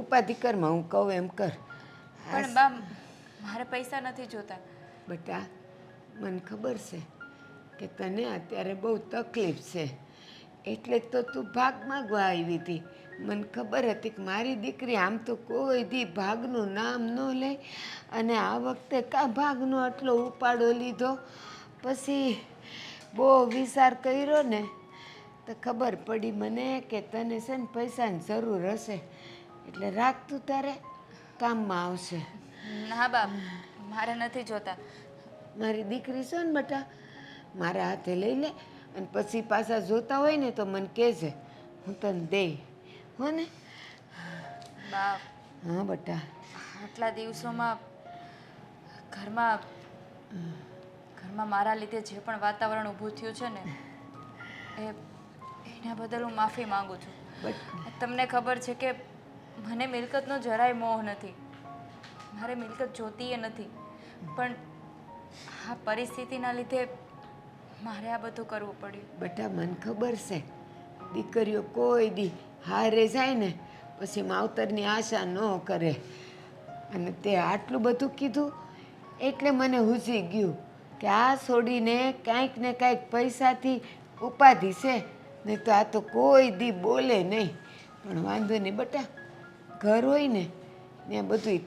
S2: ઉપાધિ કરમાં હું કહું એમ કર.
S8: પણ બા મારે પૈસા નથી જોતા.
S2: બટા મને ખબર છે કે તને અત્યારે બહુ તકલીફ છે, એટલે જ તો તું ભાગ માગવા આવી હતી. મને ખબર હતી કે મારી દીકરી આમ તો કોઈ દી ભાગનું નામ ન લે, અને આ વખતે કા ભાગનો આટલો ઉપાડો લીધો. પછી બહુ વિચાર કર્યો ને તો ખબર પડી મને કે તને છે ને પૈસાની જરૂર હશે, એટલે રાખતું તારે કામમાં આવશે.
S8: ના બા મારે નથી જોતા.
S2: મારી દીકરી છે ને બટા, મારા હાથે લઈ લે, અને પછી પાછા જોતા હોય ને તો મને કહેજે, હું તને દઈ. હો ને?
S8: બા
S2: હા બટા.
S8: આટલા દિવસોમાં ઘરમાં મારા લીધે જે પણ વાતાવરણ ઊભું થયું છે ને એના બદલ હું માફી માંગુ છું. તમને ખબર છે કે મને મિલકતનો જરાય મોહ નથી. મારે મિલકત જોતી નથી, પણ આ પરિસ્થિતિના લીધે મારે આ બધું કરવું પડ્યું.
S2: બટા મને ખબર છે, દીકરીઓ કોઈ દી હારે જાય ને પછી માવતરની આશા ન કરે. અને તે આટલું બધું કીધું એટલે મને હૂજી ગયું કે આ છોડીને કાંઈક ને કાંઈક પૈસાથી ઉપાધિ છે, નહીં તો આ તો કોઈ દી બોલે નહીં. પણ વાંધો નહીં બટા, ઘર હોય ને ત્યાં બધું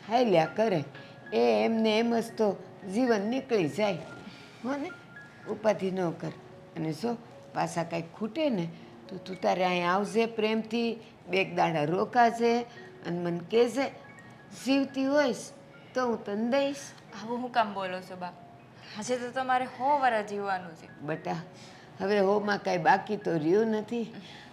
S2: હાલ્યા કરે. એમને એમ જ તો જીવન નીકળી જાય. હો ને? ઉપાધિ ન કર. અને જો પાછા કાંઈક ખૂટે ને તો તું તારે અહીંયા આવજે પ્રેમથી, બે દાડા રોકાશે અને મને કહેજે. જીવતી હોઈશ તો હું તને દઈશ.
S8: આવું હું કામ બોલો છો બા? આજે તો તમારે 100 વર્ષ જીવવાનું છે.
S2: બટા હવે હોમાં કાંઈ બાકી તો રહ્યું નથી.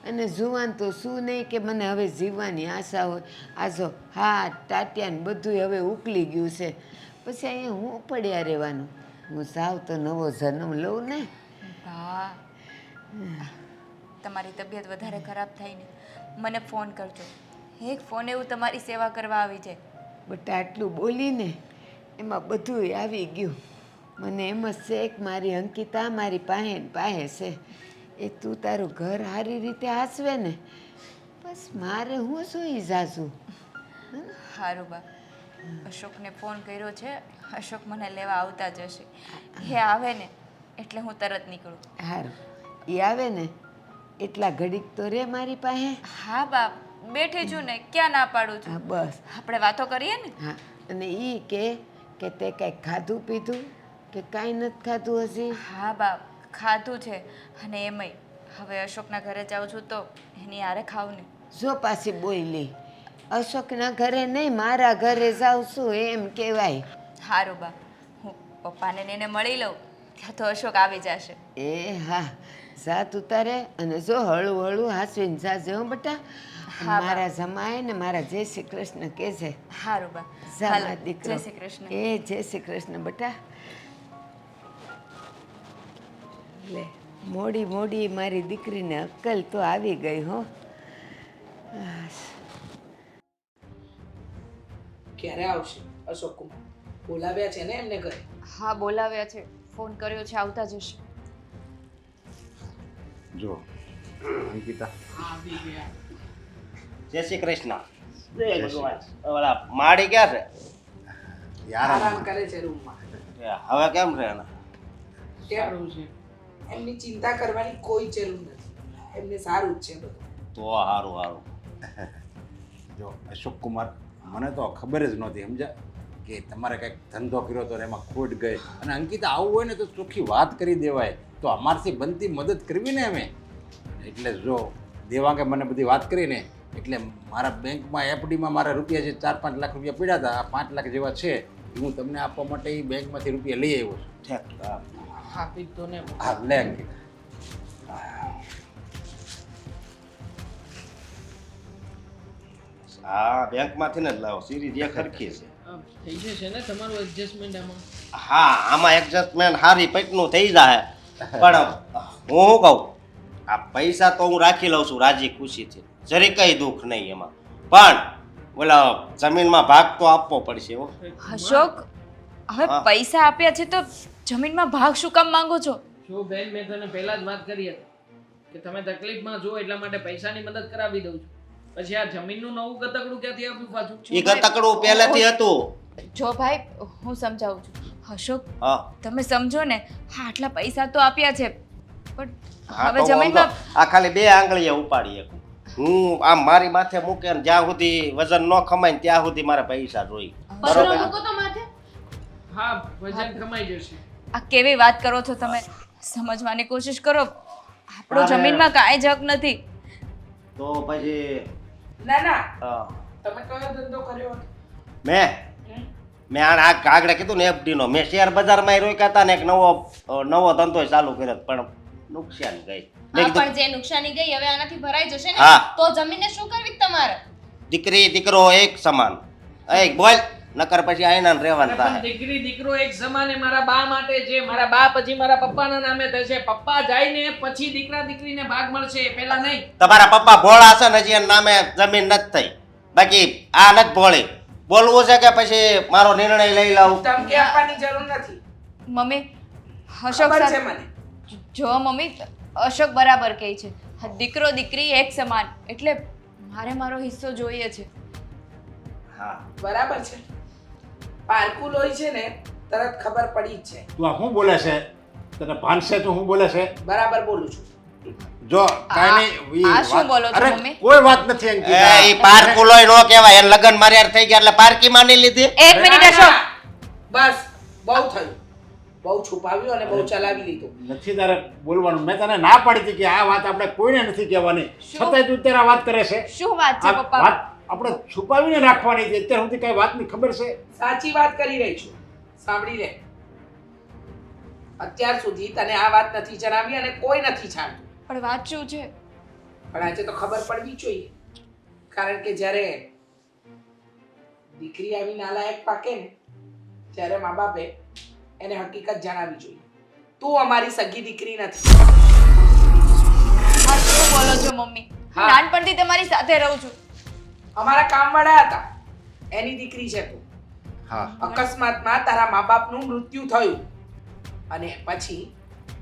S2: અને જુવાન તો શું નહીં કે મને હવે જીવવાની આશા હોય. આ જો હાથ ટાટિયા ને બધું હવે ઉકલી ગયું છે, પછી અહીંયા હું પડ્યા રહેવાનું. હું સાવ તો નવો જન્મ લઉં ને.
S8: બા તમારી તબિયત વધારે ખરાબ થાય ને મને ફોન કરજો. એક ફોન એવું તમારી સેવા કરવા આવી જાય.
S2: બટા આટલું બોલીને એમાં બધું આવી ગયું. મને એમ જ છે કે મારી અંકિતા મારી પાસે છે. એ તું તારું ઘર સારી રીતે હાચવે ને બસ મારે હું શું ઈ જાજુ.
S8: સારું બા, અશોકને ફોન કર્યો છે. અશોક મને લેવા આવતા જ હશે. એ આવે ને એટલે હું તરત નીકળું.
S2: સારું, એ આવે ને એટલા ઘડીક તો રે મારી પાસે.
S8: હા બા બેઠી છું ને, ક્યાં ના પાડું છું.
S2: હા બસ.
S8: આપણે વાતો કરીએ ને.
S2: હા, અને એ કે તે કાંઈક ખાધું પીધું કે કાંઈ નથી ખાધું હજી?
S8: હા બા ખાધું છે. અને એમાંય હવે અશોકના ઘરે જાઉં છું તો એની હારે ખાવ ને.
S2: જો પાછી બોલી, અશોકના ઘરે નહીં મારા ઘરે જાઉં છું એમ કહેવાય.
S8: સારું બા, હું પપ્પાને ને એને મળી લઉં ત્યાં તો અશોક આવી જશે.
S2: એ હા, જા તું તારે, અને જો હળું હળું હાસવીને જાજે હો બટા.
S8: હા,
S2: મારા જમાય ને મારા જય શ્રી કૃષ્ણ કે છે.
S8: હારું બા
S2: જમા દીકરો.
S8: જય શ્રી કૃષ્ણ.
S2: એ જય શ્રી કૃષ્ણ બેટા. લે મોડી મોડી મારી દીકરીને અક્કલ તો આવી ગઈ હો.
S1: ક્યારે આવશે અશોક કુમાર? બોલાવ્યા છે ને એમને ઘરે?
S8: હા બોલાવ્યા છે, ફોન કર્યો છે, આવતા જશે.
S5: જો અંકિતા,
S1: આવી ગયા.
S4: જય શ્રી કૃષ્ણ. જય ભગવાન. ઓલા માડી ક્યાં છે?
S5: યાર
S1: આરામ કરે છે રૂમમાં.
S4: હવે કેમ રહે એના?
S1: સારું છે. એમની ચિંતા કરવાની કોઈ જરૂર નથી. એમને સારું જ છે બધું.
S4: તો સારું સારું.
S5: જો અશોક કુમાર, મને તો ખબર જ નહોતી સમજ્યા કે તમારે કંઈક ધંધો કર્યો તો ને એમાં ખોટ ગઈ. અને અંકિતા આવું હોય ને તો ચોખ્ખી વાત કરી દેવાય, તો અમારથી બનતી મદદ કરવી ને અમે. એટલે જો દેવાંગે મને બધી વાત કરીને એટલે મારા બેંકમાં એફડીમાં મારા રૂપિયા જે 4-5 લાખ રૂપિયા પડ્યા હતા, આ 5 લાખ જેવા છે એ હું તમને આપવા માટે એ બેંકમાંથી રૂપિયા લઈ આવ્યો છું.
S4: ઠીક. હા.
S1: આપી તો ને.
S5: હા લે અંકિતા.
S4: હા બેંકમાંથી ને જ લાવો. સિરીઝ એક સરખી છે.
S7: થઈ જશે ને તમારું એડજસ્ટમેન્ટ આમાં?
S4: હા આમાં એડજસ્ટમેન્ટ સારી પૈકનું થઈ જાય. પણ હું શું કહું, આ પૈસા તો હું રાખી લઉં છું રાજી ખુશીથી, જરી કઈ દુઃખ નહીં એમાં. પણ ઓલા જમીનમાં ભાગ તો આપવો પડશે હો.
S8: અશોક, હવે
S4: હા.
S8: પૈસા આપ્યા છે તો જમીનમાં ભાગ શું કામ માંગો છો?
S7: જો બેન, મેં તને પહેલા જ વાત કરી હતી કે તમે તકલીફમાં છો એટલા માટે પૈસાની મદદ કરાવી દઉં છું. પછી આ જમીનનું નવું ગતકડું ક્યાંથી આપ્યું પાછું?
S4: એ ગતકડું પહેલેથી હતું.
S8: જો ભાઈ, હું સમજાવું છું. અશોક,
S4: હા
S8: તમે સમજો ને, હા આટલા પૈસા તો આપ્યા છે પણ
S4: હા,
S8: હવે
S4: તો વાંધો.
S8: જમીનમાં
S4: આ ખાલી 2 આંગળીએ ઉપાડી શકું. હું આમ મારી માથે મૂકે ને જ્યાં સુધી વજન ન ખમાય ને ત્યાં સુધી મારે પૈસા જોઈ.
S6: પગલો મૂકો તો માથે.
S7: હા, વજન કમાઈ જશે.
S8: આ કેવી વાત કરો છો તમે? સમજવાની કોશિશ કરો. આપણો
S4: અરે.
S8: જમીનમાં કાંઈ જગ નથી.
S4: તો પછી
S1: ના ના,
S4: હા,
S1: તમે કયો ધંધો કર્યો હતો?
S4: મેં આ આગળ કીધું ને FD નો, મેં શેર બજારમાં રોક્યા હતા ને એક નવો ધંધો ચાલુ કર્યો પણ નુકસાન ગઈ. મેં
S6: હા,
S4: કીધું
S6: પણ જે નુકસાની ગઈ હવે આનાથી ભરાઈ જશે ને.
S4: હા.
S6: તો જમીનને શું કરવી તમારે?
S4: દીકરી દીકરો એક સમાન. એ બોલ, નકર પછી આઈના ને રહેવાનું
S7: પણ
S4: થાય.
S7: દીકરી દીકરો એક સમાને મારા બા માટે છે. મારા બા પછી મારા પપ્પાના નામે થશે. પપ્પા જાય ને પછી દીકરા દીકરીને ભાગ મળશે, પહેલા નહીં.
S4: તમારા પપ્પા ભોળા છે ને હજી એના નામે જમીન નથી થઈ, બાકી આ નથી ભોળી. બોલવું છે કે પછી મારો નિર્ણય લઈ લઉં?
S1: ધમકી આપવાની જરૂર નથી.
S8: મમ્મી, અશોક
S1: ખબર છે
S8: સાથે
S1: મને.
S8: જો મમ્મી, અશોક બરાબર કહે છે. હા, દીકરો દીકરી એક સમાન, એટલે મારે મારો હિસ્સો જોઈએ છે.
S4: હા
S1: બરાબર છે. પારકું લોહી છે ને તરત ખબર પડી જ છે.
S5: તું આ શું બોલે છે? તને ભાન છે તું શું બોલે છે?
S1: બરાબર બોલું છું.
S5: જો કાંઈ નહીં,
S8: આ શું બોલો છો,
S5: અરે
S8: મમ્મી?
S5: કોઈ વાત નથી અંકિતા.
S4: એ પારકું લોહી નો કહેવાય. એને લગ્ન માર્યા થઈ ગયા એટલે પારકી માની લીધી.
S8: એક મિનિટ
S1: ના,
S8: અશોક,
S1: ના. બસ બહુ થયું. બહુ છુપાવ્યું અને બહુ ચલાવી લીધું.
S5: નથી તારે બોલવાનું. મેં તને ના પાડી હતી કે આ વાત આપણે કોઈને નથી કહેવાની, છતાંય તું અત્યારે આ વાત કરે છે.
S8: શું વાત છે
S5: આ
S8: પપ્પા?
S5: વાત આપણે છુપાવીને રાખવાની છે. અત્યાર સુધી કઈ વાતની ખબર છે?
S1: સાચી વાત કરી રહી છું. સાંભળી લે. અત્યાર સુધી તને આ વાત નથી જણાવી અને કોઈ નથી જાણતું.
S8: પણ વાત શું છે?
S1: પણ આજે તો ખબર પડવી જ જોઈએ. કારણ કે જ્યારે દીકરી આવી નાલાયક પાકે ને ત્યારે મા બાપે એને હકીકત જણાવવી જોઈએ. તું અમારી સગી દીકરી નથી.
S8: આ શું બોલો છો મમ્મી?
S1: હા.
S8: નાનપણથી તમારી સાથે રહું છું.
S1: અમારા કામવાળા હતા એની દીકરી છે તું.
S5: હા
S1: અકસ્માતમાં તારા મા બાપનું મૃત્યુ થયું અને પછી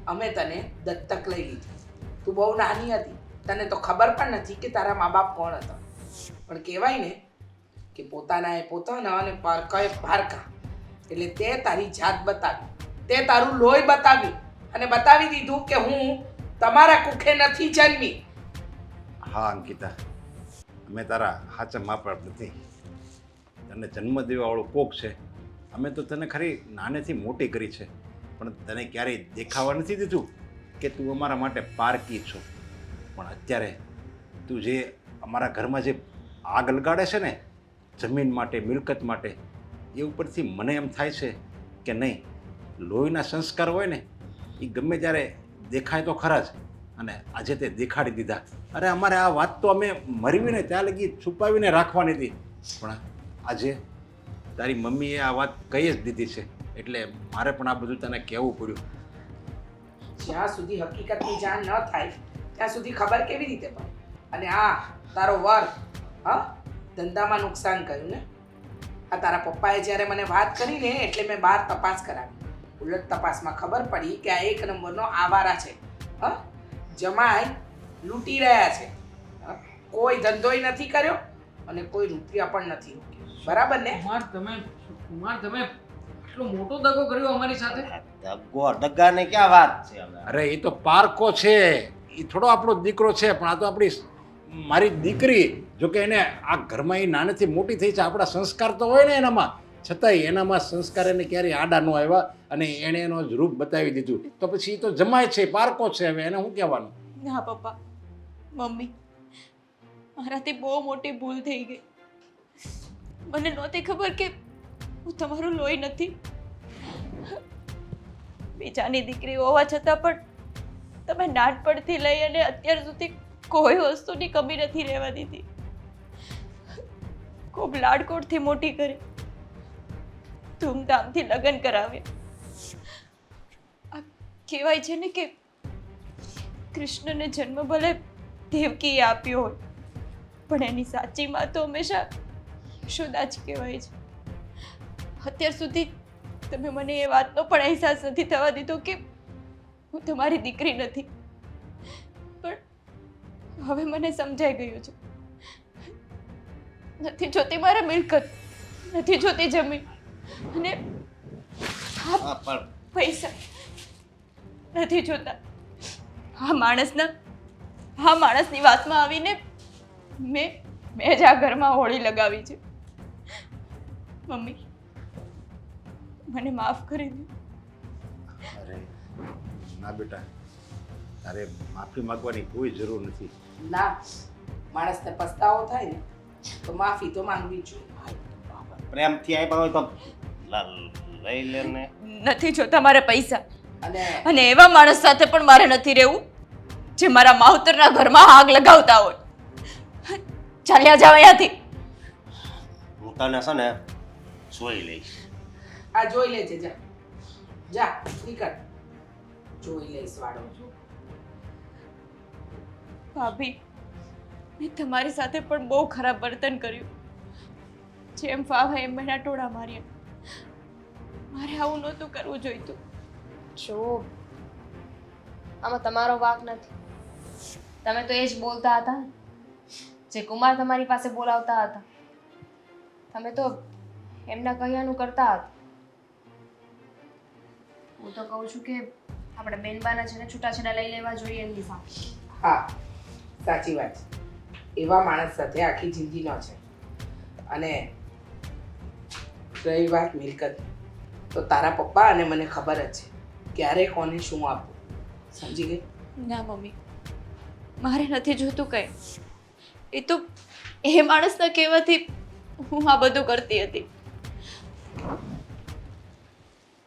S1: અમે તને દત્તક લઈ લીધી. તું બહુ નાની હતી, તને તો ખબર પણ નથી કે તારા મા બાપ કોણ હતા. પણ કહેવાય ને કે પોતાના એ પોતાના અને પારકાએ પારકા. એટલે તે તારી જાત બતાવી, તે તારું લોહી બતાવ્યું અને બતાવી દીધું કે હું તમારા કુખે નથી જન્મી.
S5: હા અંકિતા, અમે તારા સાચા મા બાપ નથી. તને જન્મ દેવાવાળું કોક છે. અમે તો તને ખરી નાનેથી મોટી કરી છે, પણ તને ક્યારેય દેખાવા નથી દીધું કે તું અમારા માટે પારકી છો. પણ અત્યારે તું જે અમારા ઘરમાં જે આગ લગાડે છે ને જમીન માટે, મિલકત માટે, એ ઉપરથી મને એમ થાય છે કે નહીં, લોહીના સંસ્કાર હોય ને એ ગમે ત્યારે દેખાય તો ખરા જ, અને આજે તે દેખાડી દીધા. અરે અમારે આ વાત તો અમે મરવીને ત્યાં લગી છુપાવીને રાખવાની હતી, પણ આજે તારી મમ્મીએ આ વાત કહી જ દીધી છે, એટલે મારે પણ આ બધું તને કહેવું પડ્યું.
S1: જ્યાં સુધી હકીકતની જાણ ન થાય ત્યાં સુધી ખબર કેવી રીતે પડે? અને આ તારો વર ધંધામાં નુકસાન કર્યું ને? આ તારા પપ્પાએ જ્યારે મને વાત કરી ને એટલે મેં બહાર તપાસ કરાવી. ઉલટ તપાસમાં ખબર પડી કે આ એક નંબરનો આવારા છે. જમાઈ લૂંટી રહ્યા છે. કોઈ ધંધોય નથી કર્યો અને કોઈ રૂપિયા પણ નથી રોક્યો. બરાબર ને?
S7: કુમાર તમે આટલો મોટો દગો કર્યો અમારી સાથે.
S4: દગાને ક્યાં વાત છે હવે?
S5: અરે એ તો પારકો છે, એ થોડો આપણો દીકરો છે, પણ આ તો આપણી મારી દીકરી. જોકે એને આ ઘરમાં એ નાનેથી મોટી થઈ છે, આપણા સંસ્કાર તો હોય ને એનામાં, છતાંય એનામાં સંસ્કાર એને ક્યારેય આડા ન આવ્યા અને એણે એનો જ રૂપ બતાવી દીધું. તો પછી એ તો જમાય છે, પારકો છે, હવે એને શું કહેવાનું?
S8: ના પપ્પા, મમ્મી, મારાથી બહુ મોટી ભૂલ થઈ ગઈ. મને નહોતી ખબર કે હું તમારું લોહી નથી. બીજાની દીકરી હોવા છતાં પણ તમે નાનપણથી લઈ અને અત્યાર સુધી કોઈ વસ્તુની કમી નથી રહેવા દીધી. ખૂબ લાડકોડથી મોટી કરી, ધૂમધામથી લગ્ન કરાવ્યા. આ કહેવાય છે ને કે કૃષ્ણને જન્મ ભલે દેવકીએ આપ્યો હોય, પણ એની સાચી માં તો હંમેશા યશોદા જ કહેવાય છે. અત્યાર સુધી તમે મને એ વાતનો પણ અહેસાસ નથી થવા દીધો કે હું તમારી દીકરી નથી, પણ હવે મને સમજાઈ ગયું છે. નથી જોતી મારે મિલકત, નથી જોતી જમીન અને પૈસા નથી જોતા. આ માણસની વાતમાં આવીને મેં જ આ ઘરમાં હોળી લગાવી છે. મમ્મી, મને માફ કરી દો.
S5: અરે ના બેટા, તારે માફી માંગવાની કોઈ જરૂર નથી.
S1: ના, માણસને પસ્તાવો થાય ને તો માફી તો માંગવી જ જોઈએ.
S4: પ્રેમથી આપ્યા હોય તો લઈ લે ને.
S8: નથી જોતા મારે પૈસા,
S1: અને
S8: અને એવા માણસ સાથે પણ મારે નથી રહેવું જે મારા માવતરના ઘરમાં આગ લગાવતા હોય. ચાલ્યા જાવ અહીંયાથી.
S4: હું તને છે ને જોઈ લઈશ.
S1: આ જોઈ લેજે, જા જા નીકળ, જોઈ લઈશ વાળો.
S8: ભાભી, મેં તમારી સાથે પણ બહુ ખરાબ વર્તન કર્યું. જેમ ફાવે એમ એના ટોળા માર્યા. મારે આવું નહોતું કરવું જોઈતું.
S6: જો આમાં તમારો વાંક નથી. તમે તો એ જ બોલતા હતા ને જે કુમાર તમારી પાસે બોલાવતા હતા. તમે તો એમના કહ્યાનું કરતા હતા. હું તો કહું છું કે આપણે બેનબાના છે ને છૂટાછેડા લઈ લેવા જોઈએ એમની સાથે.
S1: હા, સાચી વાત છે. એવા માણસ સાથે આખી જિંદગી ન છે. અને રહી વાત મિલકત, તો તારા પપ્પા અને મને ખબર જ છે ક્યારે કોને શું આપવું. સમજી ગઈ?
S8: ના મમ્મી, મારે નથી જોતું કંઈ. એ તો એ માણસના કહેવાથી હું આ બધું કરતી હતી.